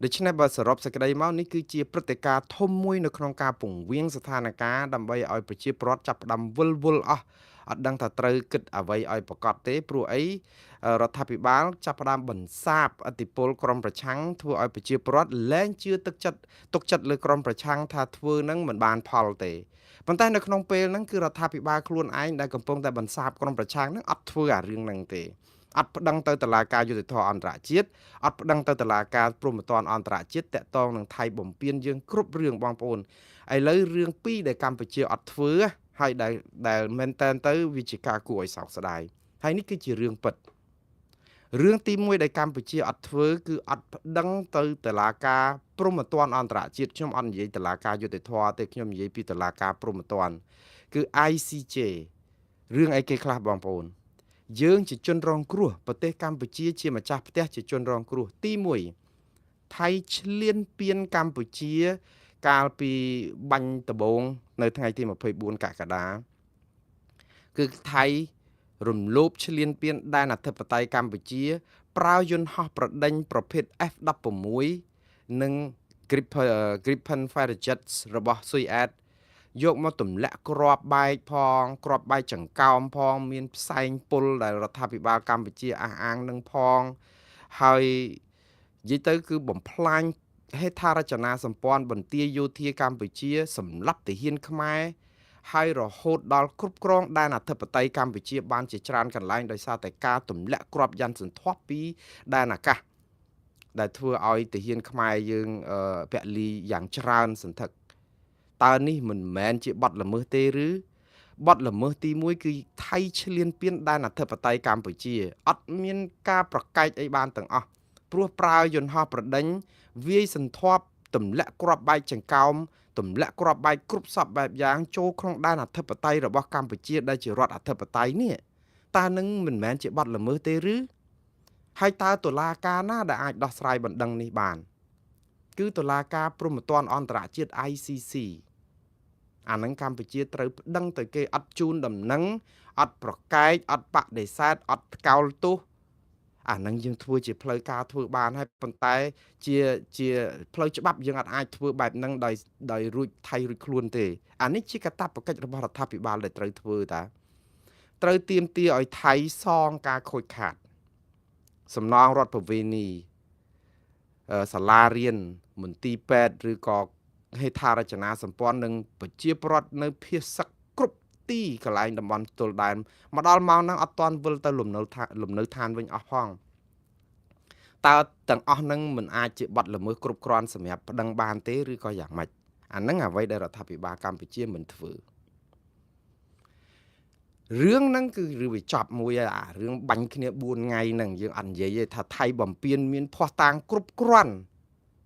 ដូច្នេះបើសរុបសេចក្តីមកនេះគឺជាព្រឹត្តិការណ៍ធំមួយនៅក្នុងការពង្រៀងស្ថានភាពដើម្បីឲ្យប្រជាពលរដ្ឋចាប់ផ្ដើមវិលវល់អស់អត់ដឹងថាត្រូវគិតអ្វីឲ្យប្រកបទេព្រោះអីរដ្ឋាភិបាលចាប់ផ្ដើមបន្សាបឥទ្ធិពលក្រមប្រឆាំងធ្វើឲ្យប្រជាពលរដ្ឋលែងជឿទុកចិត្តលើក្រមប្រឆាំងថាធ្វើនឹងមិនបានផលទេប៉ុន្តែនៅក្នុងពេលហ្នឹងគឺរដ្ឋាភិបាលខ្លួនឯងដែលកំពុងតែបន្សាបក្រមប្រឆាំងហ្នឹងអត់ធ្វើអារឿងហ្នឹងទេអត់ប្តឹងទៅតុលាការយុត្តិធម៌អន្តរជាតិអត់ប្តឹងទៅតុលាការព្រហ្មទណ្ឌអន្តរជាតិតាក់ទងនឹងថៃបំពេញយើងគ្រប់រឿងបងប្អូនឥឡូវរឿងពីរដែលកម្ពុជាអត់ធ្វើហើយដែលមែនតែនទៅវាជាការគួរឲ្យសោកស្ដាយហើយនេះគឺជារឿងពិតរឿងទី1ដែលកម្ពុជាអត់ធ្វើគឺអត់ប្តឹងទៅតុលាការព្រហ្មទណ្ឌអន្តរជាតិខ្ញុំអត់និយាយតុលាការយុត្តិធម៌ទេខ្ញុំនិយាយពីតុលាការព្រហ្មទណ្ឌគឺ ICJ រឿងអីគេខ្លះបងប្អូនយើងជាជនរងគ្រោះប្រទេសកម្ពុជាជាម្ចាស់ផ្ទះជាជនរងគ្រោះទី1ថៃឈ្លានពានកម្ពុជាកាលពីបាញ់ដំបងនៅថ្ងៃទី24កក្កដាគឺថៃរំលោភឈ្លានពានដែនអធិបតេយ្យកម្ពុជាប្រើយន្តហោះប្រដេញប្រភេទ F16 និង Gripen Fighter Jets របស់ស៊ុយអែតយកមកទម្លាក់គ្រាប់បែកផងគ្រាប់បែកចង្កោមផងមានផ្សែងពុលដែលរដ្ឋាភិបាលកម្ពុជាអះអាងនឹងផងហើយនិយាយទៅគឺបំផ្លាញហេដ្ឋារចនាសម្ព័ន្ធបន្ទាយយោធាកម្ពុជាសម្រាប់ទាហានខ្មែរហើយរហូតដល់គ្រប់គ្រងដែនអធិបតេយ្យកម្ពុជាបានជាច្រើនកន្លែងដោយសារតែការទម្លាក់គ្រាប់យន្តសន្ធាប់ពីដែនអាកាសដែលធ្វើឲ្យទាហានខ្មែរយើងពលីយ៉ាងច្រើនសន្ធឹកតើនេះមិនមែនជាបទល្មើសទេឬ បទល្មើសទី1គឺថៃឈ្លានពានដែនអធិបតេយ្យកម្ពុជាអត់មានការប្រកែកអីបានទាំងអស់ព្រោះប្រើយន្តហោះប្រដេញវាយសន្ធាប់ទម្លាក់គ្រាប់បែកចង្កោមទម្លាក់គ្រាប់បែកគ្រប់សពបែបយ៉ាងចូលក្នុងដែនអធិបតេយ្យរបស់កម្ពុជាដែលជារដ្ឋអធិបតេយ្យនេះតើនឹងមិនមែនជាបទល្មើសទេឬហើយតើតុលាការណាដែលអាចដោះស្រាយបណ្ដឹងនេះបានគឺតុលាការព្រហ្មទណ្ឌអន្តរជាតិ ICC អានឹងកម្ពុជាត្រូវប្តឹងទៅគេអត់ជូនដំណឹងអត់ប្រកែកអត់បដិសេធអត់ថ្កោលទោសអានឹងយើងធ្វើជាផ្លូវការធ្វើបានហើយប៉ុន្តែជាផ្លូវច្បាប់យើងអាចធ្វើបែបហ្នឹងដោយរួចថៃរួចខ្លួនទេអានេះជាកាតព្វកិច្ចរបស់រដ្ឋាភិបាលដែលត្រូវធ្វើតាត្រូវទាមទារឲ្យថៃសងការខូចខាតសំណងរដ្ឋប្រវេណីសាលារៀនមន្ទីរពេទ្យឬក៏ហេដ្ឋារចនាសម្ព័ន្ធនិងប្រជាពលរដ្ឋនៅភៀសសឹកគ្រប់ទីកន្លែងតំបន់ទល់ដែនមកដល់ម៉ោងហ្នឹងអត់ទាន់វិលទៅលំនៅឋានវិញអស់ផងតើទាំងអស់ហ្នឹងមិនអាចជាបទល្មើសគ្រប់គ្រាន់សម្រាប់ប្តឹងបានទេឬក៏យ៉ាងម៉េចអាហ្នឹងអ្វីដែលរដ្ឋាភិបាលកម្ពុជាមិនធ្វើរឿងហ្នឹងគឺឬវាចប់មួយហើយអារឿងបាញ់គ្នា4ថ្ងៃហ្នឹងយើងអត់និយាយទេថាថៃបំពេញមានភ័ស្តុតាងគ្រប់គ្រាន់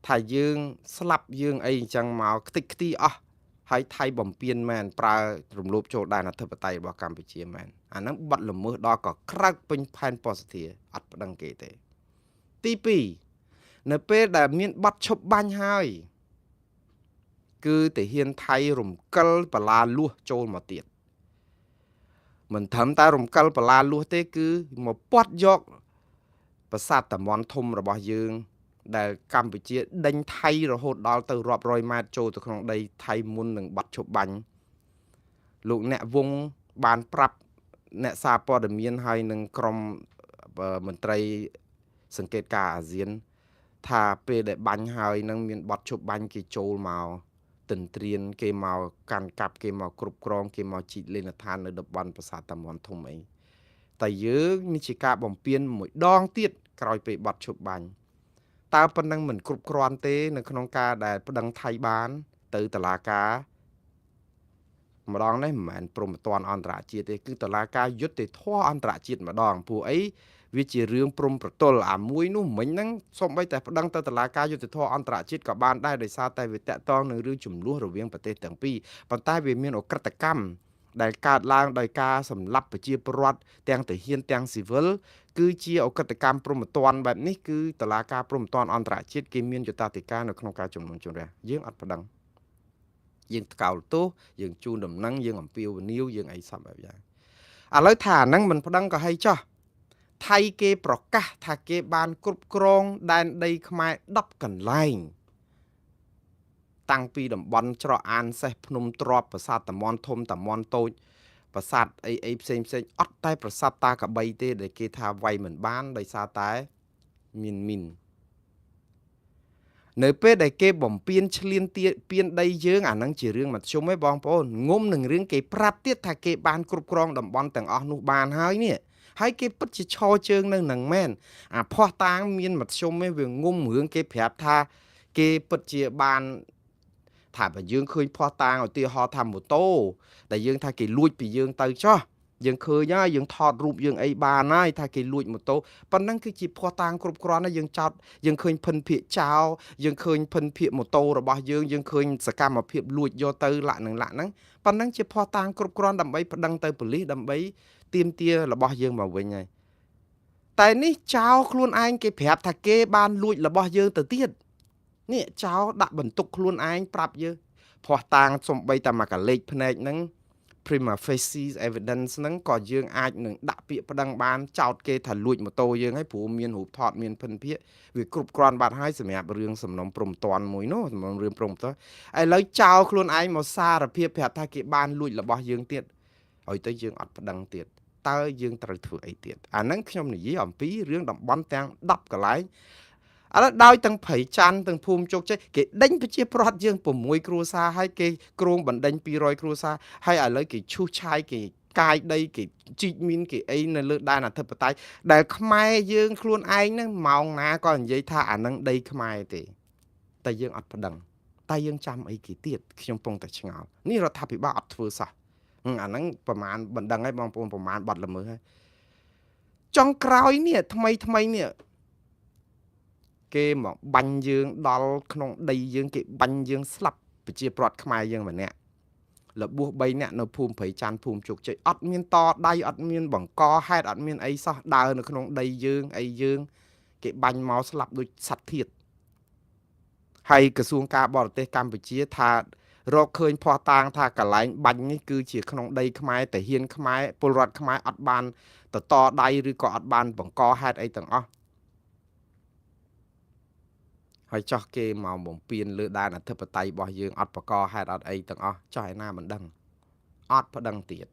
ថាយើងស្លាប់យើងអីអញ្ចឹងមកខ្ទេចខ្ទីអស់ហើយថៃបំពេញមែនប្រើរំលោភចូលដែនអធិបតេយ្យរបស់កម្ពុជាមែនអាហ្នឹងបាត់ល្មើសដល់ក៏ក្រៅពេញផែនប៉ូសធាអត់ប្តឹងគេទេទី2នៅពេលដែលមានបាត់ឈប់បាញ់ហើយគឺទាហានថៃរំកិលបលាលួសចូលមកទៀតមិនត្រឹមតែរំកិលបលាលួសទេគឺមកពាត់យកប្រាសាទតាមាន់ធំរបស់យើងដែលកម្ពុជាដេញថៃរហូតដល់ទៅរាប់រយម៉ែត្រចូលទៅក្នុងដីថៃមុននឹងបាត់ឈប់បាញ់លោកអ្នកវងបានប្រាប់អ្នកសារព័ត៌មានហើយនឹងក្រុមមន្ត្រីសង្កេតការណ៍អាស៊ានថាពេលដែលបាញ់ហើយនឹងមានបាត់ឈប់បាញ់គេចូលមកទន្ទ្រានគេមកកាន់កាប់គេមកគ្រប់គ្រងគេមកជីកលេនដ្ឋាននៅតំបន់ប្រាសាទតាមាន់ធំអីតែយើងនេះជាការបំពេញមួយដងទៀតក្រោយពេលបាត់ឈប់បាញ់តើប៉ុណ្ណឹងមិនគ្រប់គ្រាន់ទេនៅក្នុងការដែលប្តឹងថៃបានទៅតុលាការម្ដងនេះមិនមែនព្រហ្មទណ្ឌអន្តរជាតិទេគឺតុលាការយុត្តិធម៌អន្តរជាតិម្ដងព្រោះអីវាជារឿងព្រំប្រទល់អាមួយនោះមិញហ្នឹងសូម្បីតែប្តឹងទៅតុលាការយុត្តិធម៌អន្តរជាតិក៏បានដែរដោយសារតែវាតាក់ទងនឹងរឿងចំនួនរវាងប្រទេសទាំងពីរប៉ុន្តែវាមានអក្រិតកម្មដែលកើតឡើងដោយការសម្លាប់ប្រជាពលរដ្ឋទាំងទាហានទាំងស៊ីវិលគឺជាអក្រិតកម្មព្រហ្មទណ្ឌបែបនេះគឺតុលាការព្រហ្មទណ្ឌអន្តរជាតិគេមានយុត្តិធម៌នៅក្នុងការជំនុំជម្រះយើងអត់ប្តឹងយើងថ្កោលទោសយើងជូនដំណឹងយើងអំពាវនាវយើងអីសពបែបយ៉ាងឥឡូវថាអាហ្នឹងមិនប្តឹងក៏ហីចោះថៃគេប្រកាសថាគេបានគ្រប់គ្រងដែនដីខ្មែរ10កន្លែងតាំងពីតំបន់ច្រកអានសេះភ្នំទ្របប្រាសាទតាមាន់ធំតាមាន់តូចប្រាសាទអីផ្សេងអត់តែប្រាសាទតាកបីទេដែលគេថាវាយមិនបានដោយសារតែមានមីននៅពេលដែលគេបំពេញឈ្លានពានដីយើងអានឹងជារឿងមធ្យមឯងបងប្អូនងុំនឹងរឿងគេប្រាប់ទៀតថាគេបានគ្រប់គ្រងតំបន់ទាំងអស់នោះបានហើយនេះហើយគេពិតជាឈរជើងនៅនឹងមែនអាភ័ស្តុតាងមានមធ្យមឯងវាងុំរឿងគេប្រាប់ថាគេពិតជាបានថាបើយើងឃើញភ័ស្តុតាងឧទាហរណ៍ថាម៉ូតូដែលយើងថាគេលួចពីយើងទៅចោះយើងឃើញហើយយើងថតរូបយើងអីបានហើយថាគេលួចម៉ូតូប៉ុណ្ណឹងគឺជាភ័ស្តុតាងគ្រប់គ្រាន់ហើយយើងចោតយើងឃើញភិនភាគចោលយើងឃើញភិនភាគម៉ូតូរបស់យើងឃើញសកម្មភាពលួចយកទៅលាក់នឹងលាក់ហ្នឹងប៉ុណ្ណឹងជាភ័ស្តុតាងគ្រប់គ្រាន់ដើម្បីប្តឹងទៅប៉ូលីសដើម្បីទាមទាររបស់យើងមកវិញហើយតែនេះចោលខ្លួនឯងគេប្រាប់ថាគេបានលួចរបស់យើងទៅទៀតនេះចោលដាក់បន្ទុកខ្លួនឯងប្រាប់យើងភ័ស្តុតាងសំបីតែមកកលេចភ្នែកហ្នឹងprima facie evidence ហ្នឹងក៏យើងអាចនឹងដាក់ពាក្យប្តឹងបានចោទគេថាលួចម៉ូតូយើងហើយព្រោះមានរូបថតមានភិនភាគវាគ្រប់គ្រាន់បាត់ហើយសម្រាប់រឿងសំណុំព្រំតន់មួយនោះសំណុំរឿងព្រំតន់ឥឡូវចោលខ្លួនឯងមកសារភាពប្រាប់ថាគេបានលួចរបស់យើងទៀតហើយទៅយើងអត់ប្តឹងទៀតតើយើងត្រូវធ្វើអីទៀតអាហ្នឹងខ្ញុំនិយាយអំពីរឿងតំបន់ទាំង10កន្លែងឥឡូវដោយទាំងព្រៃច័ន្ទទាំងភូមិជោគជ័យគេដេញប្រជាប្រដ្ឋយើង6គ្រួសារហើយគេគ្រងបណ្ដេញ200គ្រួសារហើយឥឡូវគេឈូសឆាយគេកាយដីគេជីកមីនគេអីនៅលើដែនអធិបតេយ្យដែលខ្មែរយើងខ្លួនឯងហ្នឹងម៉ោងណាក៏និយាយថាអានឹងដីខ្មែរទេតែយើងអត់ប្តឹងតែយើងចាំអីគេទៀតខ្ញុំពងតែឆ្ងល់នេះរដ្ឋាភិបាលអត់ធ្វើសោះ អាហ្នឹងប្រមាណមិនដឹងហើយបងប្អូនប្រមាណបាត់ល្មើសហើយចុងក្រោយនេះថ្មីនេះគេមកបាញ់យើងដល់ក្នុងដីយើងគេបាញ់យើងស្លាប់ប្រជាប្រដ្ឋខ្មែរយើងម្នាក់លបួស3នាក់នៅភូមិព្រៃច័ន្ទភូមិជោគជ័យអត់មានតដៃអត់មានបង្កហេតុអត់មានអីសោះដើរនៅក្នុងដីយើងអីយើងគេបាញ់មកស្លាប់ដូចសត្វធាតុហើយក្រសួងការបរទេសកម្ពុជាថារកឃើញភ័ស្តុតាងថាកន្លែងបាញ់នេះគឺជាក្នុងដីខ្មែរតាហ៊ានខ្មែរពលរដ្ឋខ្មែរអត់បានតដៃឬក៏អត់បានបង្កហេតុអីទាំងអស់ហើយចោះគេមកបំពេញលើដែនអធិបតេយ្យរបស់យើងអត់បកហេតុអត់អីទាំងអស់ចោះឯណាមិនដឹងអត់ប្តឹងទៀត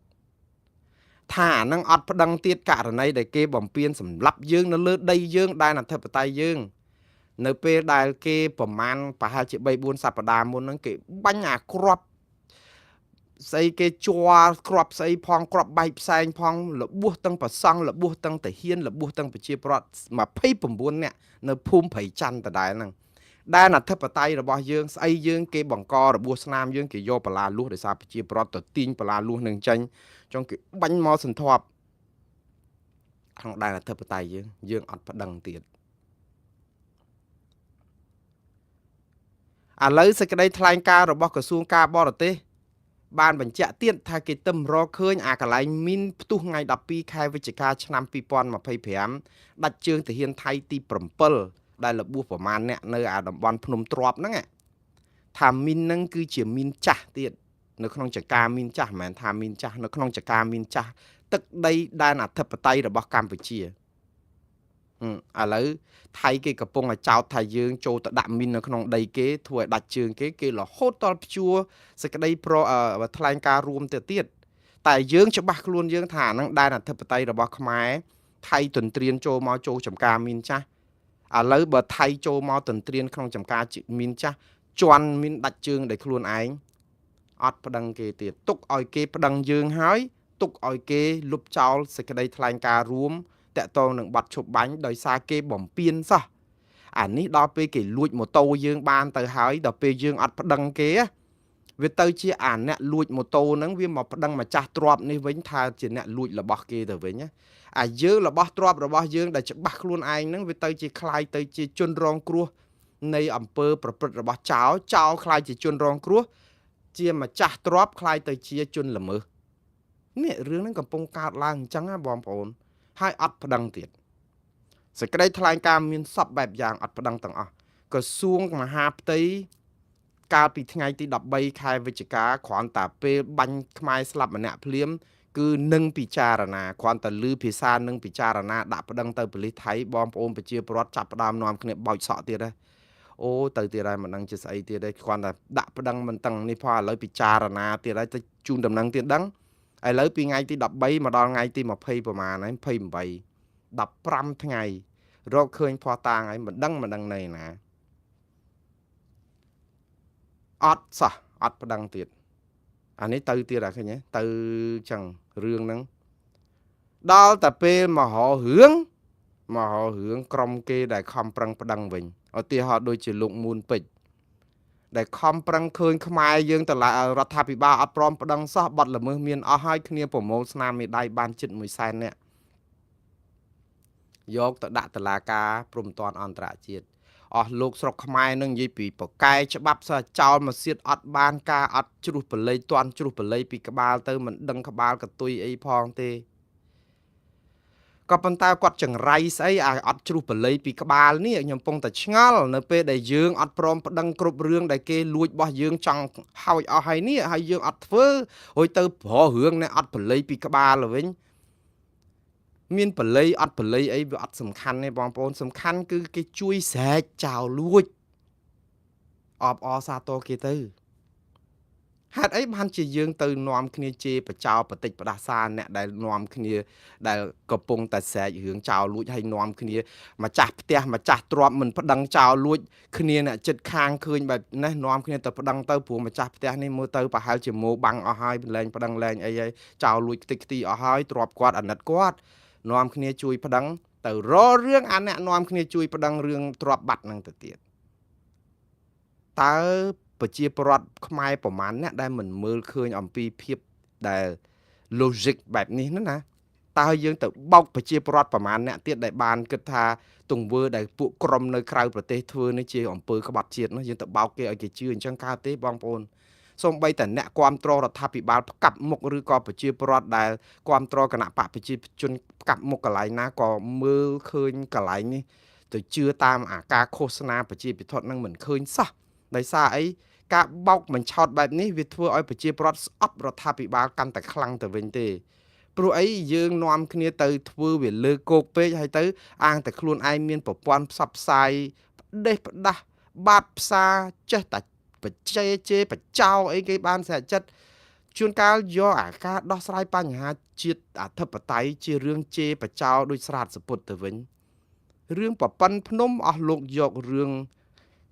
ថាអានឹងអត់ប្តឹងទៀតករណីដែលគេបំពេញសម្លាប់យើងនៅលើដីយើងដែនអធិបតេយ្យយើងនៅពេលដែលគេប្រមាណប្រហែលជា3-4សប្តាហ៍មុនហ្នឹងគេបាញ់អាគ្រាប់ស្អីគេជွာគ្រាប់ស្អីផងគ្រាប់បែកផ្សែងផងលបួសទាំងប្រសង់លបួសទាំងតាហ៊ានលបួសទាំងប្រជាប្រដ្ឋ29នាក់នៅភូមិព្រៃច័ន្ទដដែលហ្នឹងដែនអធិបតេយ្យរបស់យើងស្អីយើងគេបង្ករបួសស្នាមយើងគេយកបលាលួសដោយសារប្រជាប្រដ្ឋទៅទាញបលាលួសនឹងចេញចុងគេបាញ់មកសន្ធាប់ក្នុងដែនអធិបតេយ្យយើងអត់ប្តឹងទៀតឥឡូវសេចក្តីថ្លែងការណ៍របស់ក្រសួងការបរទេសបានបញ្ជាក់ទៀតថាគេទឹមរកឃើញអាកន្លែងមីនផ្ទុះថ្ងៃ12ខែវិច្ឆិកាឆ្នាំ2025ដាច់ជើងទាហានថៃទី7ដែលរបួសប្រមាណអ្នកនៅអាតំបន់ភ្នំទ្របហ្នឹងថាមីនហ្នឹងគឺជាមីនចាស់ទៀតនៅក្នុងចកាមីនចាស់មិនមែនថាមីនចាស់នៅក្នុងចកាមីនចាស់ទឹកដីដែនអធិបតេយ្យរបស់កម្ពុជាឥឡូវថៃគេកំពុងតែចោទថាយើងចូលទៅដាក់មីននៅក្នុងដីគេធ្វើឲ្យដាច់ជើងគេរហូតដល់ព្យួរសេចក្តីថ្លែងការណ៍រួមទៅទៀតតែយើងច្បាស់ខ្លួនយើងថាហ្នឹងដែនអធិបតេយ្យរបស់ខ្មែរថៃទន្ទ្រានចូលមកចូលចំការមីនចាស់ឥឡូវបើថៃចូលមកទន្ទ្រានក្នុងចំការមីនចាស់ជន់មីនដាច់ជើងដោយខ្លួនឯងអត់ប្តឹងគេទៀតទុកឲ្យគេប្តឹងយើងហើយទុកឲ្យគេលុបចោលសេចក្តីថ្លែងការណ៍រួមតកតងនឹងបាត់ឈប់បាញ់ដោយសារគេបំពេញសោះអានេះដល់ពេលគេលួចម៉ូតូយើងបានទៅហើយដល់ពេលយើងអត់ប្តឹងគេវាទៅជាអាអ្នកលួចម៉ូតូហ្នឹងវាមកប្តឹងម្ចាស់ទ្រព្យនេះវិញថាជាអ្នកលួចរបស់គេទៅវិញអាយើងរបស់ទ្រព្យរបស់យើងដែលច្បាស់ខ្លួនឯងហ្នឹងវាទៅជាคล้ายទៅជាជនរងគ្រោះនៃអំពើប្រព្រឹត្តរបស់ចោលคล้ายជាជនរងគ្រោះជាម្ចាស់ទ្រព្យคล้ายទៅជាជនល្មើសនេះរឿងហ្នឹងកំពុងកើតឡើងអញ្ចឹងណាបងប្អូនហើយអត់ប្តឹងទៀតសេចក្តីថ្លែងការណ៍មានសពបែបយ៉ាងអត់ប្តឹងទាំងអស់ក្រសួងមហាផ្ទៃកាលពីថ្ងៃទី13ខែវិច្ឆិកាគ្រាន់តែពេលបាញ់ខ្មែរស្លាប់ម្នាក់ភ្លាមគឺនឹងពិចារណាគ្រាន់តែឮភាសានឹងពិចារណាដាក់ប្តឹងទៅប៉ូលីសថៃបងប្អូនប្រជាពលរដ្ឋចាប់ផ្ដើមនាំគ្នាបោចសក់ទៀតហើយអូទៅទៀតហើយមិនដឹងជាស្អីទៀតទេគ្រាន់តែដាក់ប្តឹងមិនទាំងនេះផងឥឡូវពិចារណាទៀតហើយទៅជូនដំណឹងទៀតដឹងឥឡូវពីថ្ងៃទី13មកដល់ថ្ងៃទី20ប្រហែលហើយ28 15ថ្ងៃរកឃើញភ័ស្តុតាងហើយមិនដឹងនៅណាអត់សោះអត់ប្តឹងទៀតអានេះទៅទៀតអាឃើញទៅចឹងរឿងហ្នឹងដល់តែពេលមហោរឿងក្រុមគេដែលខំប្រឹងប្តឹងវិញឧទាហរណ៍ដូចជាលោកមូនពេជ្រដែលខំប្រឹងឃើញខ្មែរយើងតឡារដ្ឋាភិបាលអត់ព្រមប្តឹងសោះបាត់ល្មើសមានអស់ហើយគ្នាប្រមូលស្នាមមេដៃបានជិត100,000នាក់យកទៅដាក់តុលាការព្រំប្រទានអន្តរជាតិអស់លោកស្រុកខ្មែរនឹងនិយាយពីបកែច្បាប់សោះចោលមកសៀតអត់បានការអត់ជ្រុះបល័យតាន់ជ្រុះបល័យពីក្បាលទៅមិនដឹងក្បាលកតុយអីផងទេក៏ប៉ុន្តែគាត់ចង្រៃស្អីឲ្យអត់ជ្រុះបល័យពីក្បាលនេះខ្ញុំពងតែឆ្ងល់នៅពេលដែលយើងអត់ព្រមប្តឹងគ្រប់រឿងដែលគេលួចរបស់យើងចង់ហើយអស់ហើយនេះហើយយើងអត់ធ្វើរួចទៅប្ររឿងនេះអត់បល័យពីក្បាលវិញមានបល័យអត់បល័យអីវាអត់សំខាន់ទេបងប្អូនសំខាន់គឺគេជួយស្រែកចោលលួចអបអសាទរគេទៅហេតុអីបានជាយើងទៅនាំគ្នាជេរបចោបតិចផ្ដាសាអ្នកដែលនាំគ្នាដែលកំពុងតែស្រែករឿងចោលលួចហើយនាំគ្នាម្ចាស់ផ្ទះម្ចាស់ទ្រព្យមិនប្តឹងចោលលួចគ្នាអ្នកចិត្តខាងឃើញបែបនេះនាំគ្នាទៅប្តឹងទៅព្រោះម្ចាស់ផ្ទះនេះមើលទៅប្រហែលជាម៉ូបាំងអស់ហើយលែងប្តឹងលែងអីហើយចោលលួចខ្ទេចខ្ទីអស់ហើយទ្រព្យគាត់អាណិតគាត់នាំគ្នាជួយប្តឹងទៅរករឿងអាអ្នកនាំគ្នាជួយប្តឹងរឿងទ្រព្យបាត់ហ្នឹងទៅទៀតតើប្រជាពលរដ្ឋខ្មែរប្រមាណអ្នកដែលមិនមើលឃើញអំពីភាព ដែល logic បែបនេះណាតើយើងទៅបោកប្រជាពលរដ្ឋប្រមាណអ្នកទៀតដែលបានគិតថាទង្វើដែលពួកក្រុមនៅក្រៅប្រទេសធ្វើនេះជាអំពើក្បត់ជាតិនោះយើងទៅបោកគេឲ្យគេជឿអញ្ចឹងកើតទេបងប្អូនសូម្បីតែអ្នកគ្រប់គ្រងរដ្ឋាភិបាលផ្កាប់មុខឬក៏ប្រជាពលរដ្ឋដែលគ្រប់គ្រងគណៈបកប្រជាជនផ្កាប់មុខកន្លែងណាក៏មើលឃើញកន្លែងនេះទៅជឿតាមអាការឃោសនាប្រជាពិធនឹងមិនឃើញសោះដោយសារអីការបោកបញ្ឆោតបែបនេះវាធ្វើឲ្យប្រជាពលរដ្ឋស្អប់រដ្ឋាភិបាលកាន់តែខ្លាំងទៅវិញទេព្រោះអីយើងនាំគ្នាទៅធ្វើវាលើគោកពេកហើយទៅអាងតែខ្លួនឯងមានប្រព័ន្ធផ្សព្វផ្សាយផ្ដេសផ្ដាស់បាតផ្សារចេះតែបច្ចេជេបចោអីគេបានស្រាចិត្តជួនកាលយកអាការដោះស្រាយបញ្ហាជាតិអធិបតេយ្យជារឿងជេរបចោដោយស្រាតសពុតទៅវិញរឿងប្រប៉ិនភ្នំអស់លោកយករឿង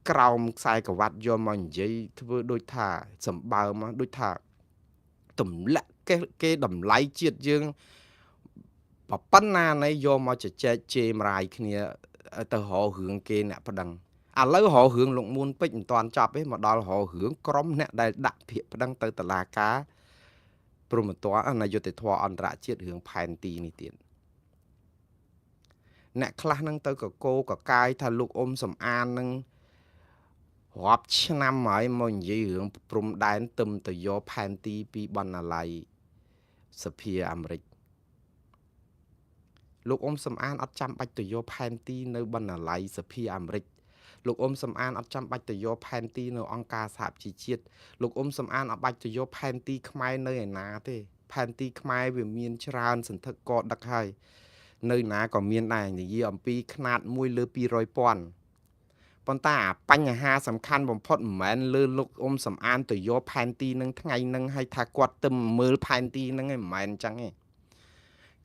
ក្រោមខ្សែក្រវ៉ាត់យកមកនិយាយធ្វើដូចថាសម្បើមដូចថាទម្លាក់គេតម្លៃជាតិយើងប្រប៉ុណ្ណាណៃយកមកជជែកជេរម្រាយគ្នាទៅរករឿងគេអ្នកប្តឹងឥឡូវរករឿងលោកមួនពេជ្រមិនទាន់ចប់ទេមកដល់រករឿងក្រុមអ្នកដែលដាក់ពាក្យប្តឹងទៅតុលាការព្រហ្មទណ្ឌនាយកធម៌អន្តរជាតិរឿងផែនទីនេះទៀតអ្នកខ្លះនឹងទៅកកោកកាយថាលោកអ៊ុំសំអាននឹងរាប់ឆ្នាំហើយមកនិយាយរឿងព្រំដែនទឹមទៅយកផែនទីពីបណ្ណាល័យសភាអាមេរិកលោកអ៊ុំសំអានអត់ចាំបាច់ទៅយកផែនទីនៅបណ្ណាល័យសភាអាមេរិកលោកអ៊ុំសំអានអត់ចាំបាច់ទៅយកផែនទីនៅអង្គការសហប្រជាជាតិលោកអ៊ុំសំអានអត់បាច់ទៅយកផែនទីខ្មែរនៅឯណាទេផែនទីខ្មែរវាមានច្រើនសន្ធឹកកដឹកហើយនៅណាក៏មានដែរនិយាយអំពីຂະຫນាត1លើ200,000ប៉ុន្តែបញ្ហាសំខាន់បំផុតមិនមែនលើលោកអ៊ុំសំអានទៅយកផែនទីនឹងថ្ងៃនឹងឲ្យថាគាត់ទៅមើលផែនទីនឹងឯងមិនមែនអញ្ចឹងទេ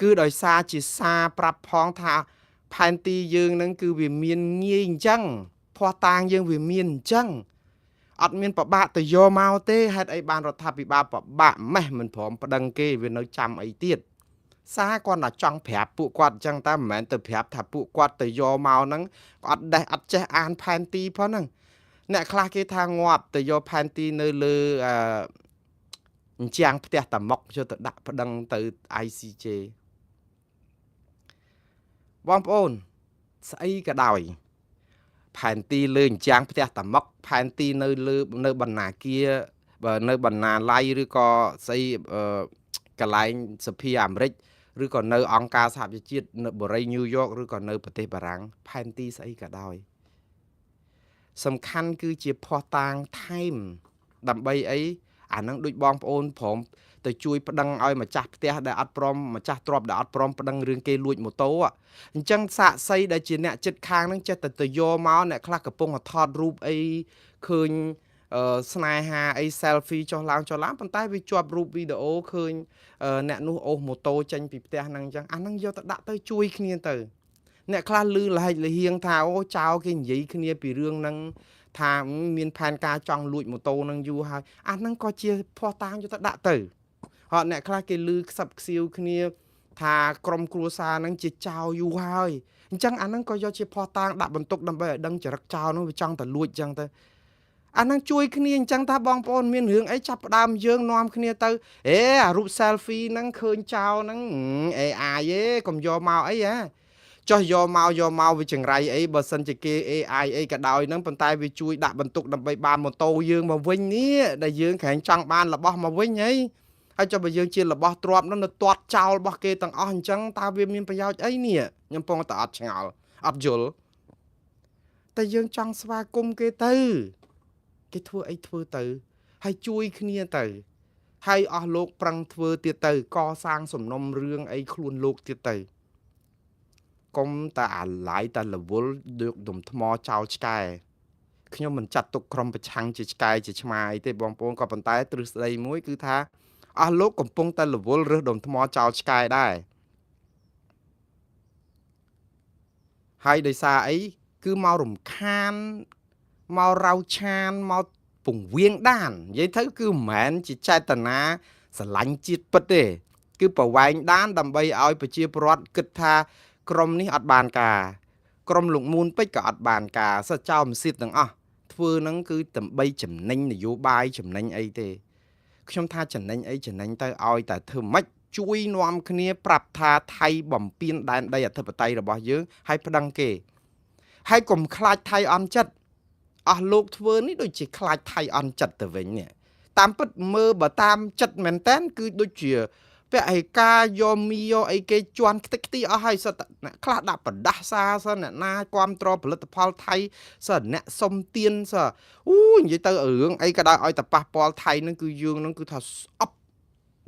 គឺដោយសារជាសារប្រាប់ផងថាផែនទីយើងនឹងគឺវាមានងាយអញ្ចឹងភ័ស្តុតាងយើងវាមានអញ្ចឹងអត់មានប្របាក់ទៅយកមកទេហេតុអីបានរដ្ឋាភិបាលប្របាក់ម៉េះមិនព្រមប្តឹងគេវានៅចាំអីទៀតសារគាត់តែចង់ប្រាប់ពួកគាត់អញ្ចឹងតែមិនមែនទៅប្រាប់ថាពួកគាត់ទៅយកមកហ្នឹងអត់ដេះអត់ចេះអានផែនទីផងហ្នឹងអ្នកខ្លះគេថាងាប់ទៅយកផែនទីនៅលើអញ្ចាំងផ្ទះតាមុកយកទៅដាក់ប្តឹងទៅ ICJ បងប្អូនស្អីក៏ដោយផែនទីលើអញ្ចាំងផ្ទះតាមុកផែនទីនៅលើនៅបណ្ណាគារនៅបណ្ណាល័យឬក៏ស្អីកន្លែងសភាអាមេរិកឬក៏នៅអង្គការសហប្រជាជាតិនៅបូរីញូវយ៉កឬក៏នៅប្រទេសបារាំងផែនទីស្អីក៏ដោយសំខាន់គឺជាភស្តុតាងថែមដើម្បីអីអានឹងដូចបងប្អូនព្រមទៅជួយប្តឹងឲ្យម្ចាស់ផ្ទះដែលអត់ព្រមម្ចាស់ទ្រព្យដែលអត់ព្រមប្តឹងរឿងគេលួចម៉ូតូអញ្ចឹងសាកសីដែលជាអ្នកចិត្តខាងហ្នឹងចេះតែទៅយកមកអ្នកខ្លះកំពុងថតរូបអីឃើញស្នេហាអី selfie ចុះឡើងប៉ុន្តែវាជាប់រូបវីដេអូឃើញអ្នកនោះអូសម៉ូតូចេញពីផ្ទះហ្នឹងអញ្ចឹងអាហ្នឹងយកទៅដាក់ទៅជួយគ្នាទៅអ្នកខ្លះលឺលហែកលហៀងថាអូចៅគេនិយាយគ្នាពីរឿងហ្នឹងថាមានផែនការចង់លួចម៉ូតូហ្នឹងយូរហើយអាហ្នឹងក៏ជាភ័ស្តុតាងយកទៅដាក់ទៅហើយអ្នកខ្លះគេលឺខ្សឹបខ្សៀវគ្នាថាក្រុមគ្រួសារហ្នឹងជាចៅយូរហើយអញ្ចឹងអាហ្នឹងក៏យកជាភ័ស្តុតាងដាក់បន្ទុកដើម្បីឲ្យដឹងចរិតចៅហ្នឹងវាចង់ទៅលួចអញ្ចឹងទៅអាហ្នឹងជួយគ្នាអញ្ចឹងថាបងប្អូនមានរឿងអីចាប់ផ្ដើមយើងនាំគ្នាទៅអារូប selfie ហ្នឹងឃើញចៅហ្នឹង AI ទេកុំយកមកអីចុះយកមកវាចង្រៃអីបើសិនជាគេ AI អីក៏ដោយហ្នឹងប៉ុន្តែវាជួយដាក់បន្ទុកដើម្បីបានម៉ូតូយើងមកវិញនេះដែលយើងក្រែងចង់បានរបស់មកវិញហីហើយចុះបើយើងជារបស់ទ្របនោះនៅទាត់ចោលរបស់គេទាំងអស់អញ្ចឹងតើវាមានប្រយោជន៍អីនេះខ្ញុំពងតែអត់ឆ្ងល់អត់យល់តែយើងចង់ស្វាគមន៍គេទៅគេធ្វើអីធ្វើទៅហើយជួយគ្នាទៅហើយអស់លោកប្រឹងធ្វើទៀតទៅកសាងសំណុំរឿងអីខ្លួនលោកទៀតទៅកុំតែអាឡាយតែរវល់យកដុំថ្មចោលឆ្កែខ្ញុំមិនចាត់ទុកក្រុមប្រឆាំងជាឆ្កែជាឆ្មាអីទេបងប្អូនក៏ប៉ុន្តែទ្រឹស្ដីមួយគឺថាអស់លោកកំពុងតែរវល់រើសដុំថ្មចោលឆ្កែដែរហើយដោយសារអីគឺមករំខានមករៅឆានមកពង្វៀងដាននិយាយទៅគឺមិនមែនជាចេតនាស្រឡាញ់ជាតិពិតទេគឺប្រវែងដានដើម្បីឲ្យប្រជាពលរដ្ឋគិតថាក្រុមនេះអត់បានការក្រុមលោកមួនពេជ្រក៏អត់បានការសិតចោលមិនសិតទាំងអស់ធ្វើហ្នឹងគឺដើម្បីចំណេញនយោបាយចំណេញអីទេ ខ្ញុំថាចំណេញអីចំណេញទៅឲ្យតែធ្វើម៉េចជួយនាំគ្នាប្រាប់ថាថៃបំពេញដែនដីអធិបតេយ្យរបស់យើងហើយប្តឹងគេហើយកុំខ្លាចថៃអន់ចិត្តអស់លោកធ្វើនេះដូចជាខ្លាចថៃអន់ចិត្តទៅវិញនេះតាមពិតមើលបើតាមចិត្តមែនតើគឺដូចជាពាក់ឯកាយកមីយកអីគេជន់ខ្ទេចខ្ទីអស់ហើយសិតខ្លះដាក់ប្រដាសាសិនអ្នកណាគ្រប់ត្រផលិតផលថៃសិនអ្នកសុំទៀនសិននិយាយទៅរឿងអីក៏ដោយឲ្យតែប៉ះពាល់ថៃនឹងគឺយើងនឹងគឺថាស្អប់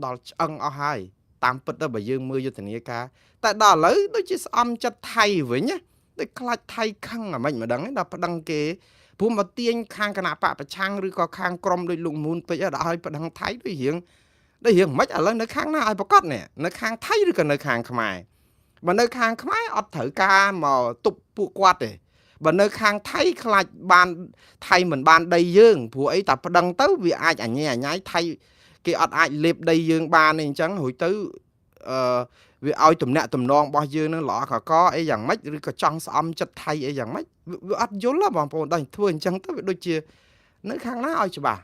ដល់ឆ្អឹងអស់ហើយតាមពិតទៅបើយើងមើលយុទ្ធនាការតែដល់ឥឡូវដូចជាស្អំចិត្តថៃវិញណាដូចខ្លាចថៃខឹងអាមិនម្ដងដល់ប្តឹងគេព្រោះមកទាញខាងគណៈបកប្រឆាំងឬក៏ខាងក្រមដូចលោកមូនពេជ្រដល់ឲ្យប្តឹងថៃដូចរឿងមិនឥឡូវនៅខាងណាឲ្យប្រកាសនេះនៅខាងថៃឬក៏នៅខាងខ្មែរបើនៅខាងខ្មែរអត់ត្រូវការមកទប់ពួកគាត់ទេបើនៅខាងថៃខ្លាចបានថៃមិនបានដីយើងព្រោះអីតែប្តឹងទៅវាអាចអញ្ញាយថៃគេអត់អាចលេបដីយើងបានទេអញ្ចឹងរួចទៅវាឲ្យទំនាក់ទំនងរបស់យើងនឹងល្អកកអីយ៉ាងម៉េចឬក៏ចង់ស្អំចិត្តថៃអីយ៉ាងម៉េចវាអត់យល់បងប្អូនដល់ធ្វើអញ្ចឹងទៅវាដូចជានៅខាងណាឲ្យច្បាស់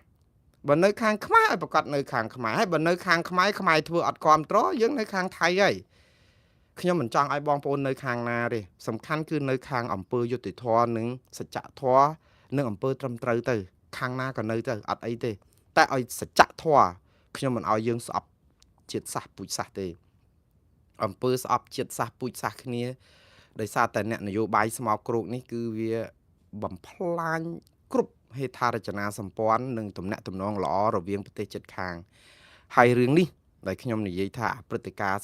បើនៅខាងខ្មែរឲ្យប្រកាសនៅខាងខ្មែរហើយបើនៅខាងខ្មែរធ្វើអត់គ្រប់ត្រយើងនៅខាងថៃហើយខ្ញុំមិនចង់ឲ្យបងប្អូននៅខាងណាទេសំខាន់គឺនៅខាងអង្គើយុតិធម៌និងសច្ចធម៌និងអង្គើត្រឹមត្រូវទៅខាងណាក៏នៅទៅអត់អីទេតែឲ្យសច្ចធម៌ខ្ញុំមិនឲ្យយើងស្អប់ជាតិសាសន៍ពូជសាសន៍ទេអង្គើស្អប់ជាតិសាសន៍ពូជសាសន៍គ្នាដោយសារតែអ្នកនយោបាយស្មោកគ្រោកនេះគឺវាបំផ្លាញគ្រប់ហេដ្ឋារចនាសម្ព័ន្ធនិងទំនាក់ទំនងល្អរវាងប្រទេសជិតខាងហើយរឿងនេះដែលខ្ញុំនិយាយថាព្រឹត្តិការណ៍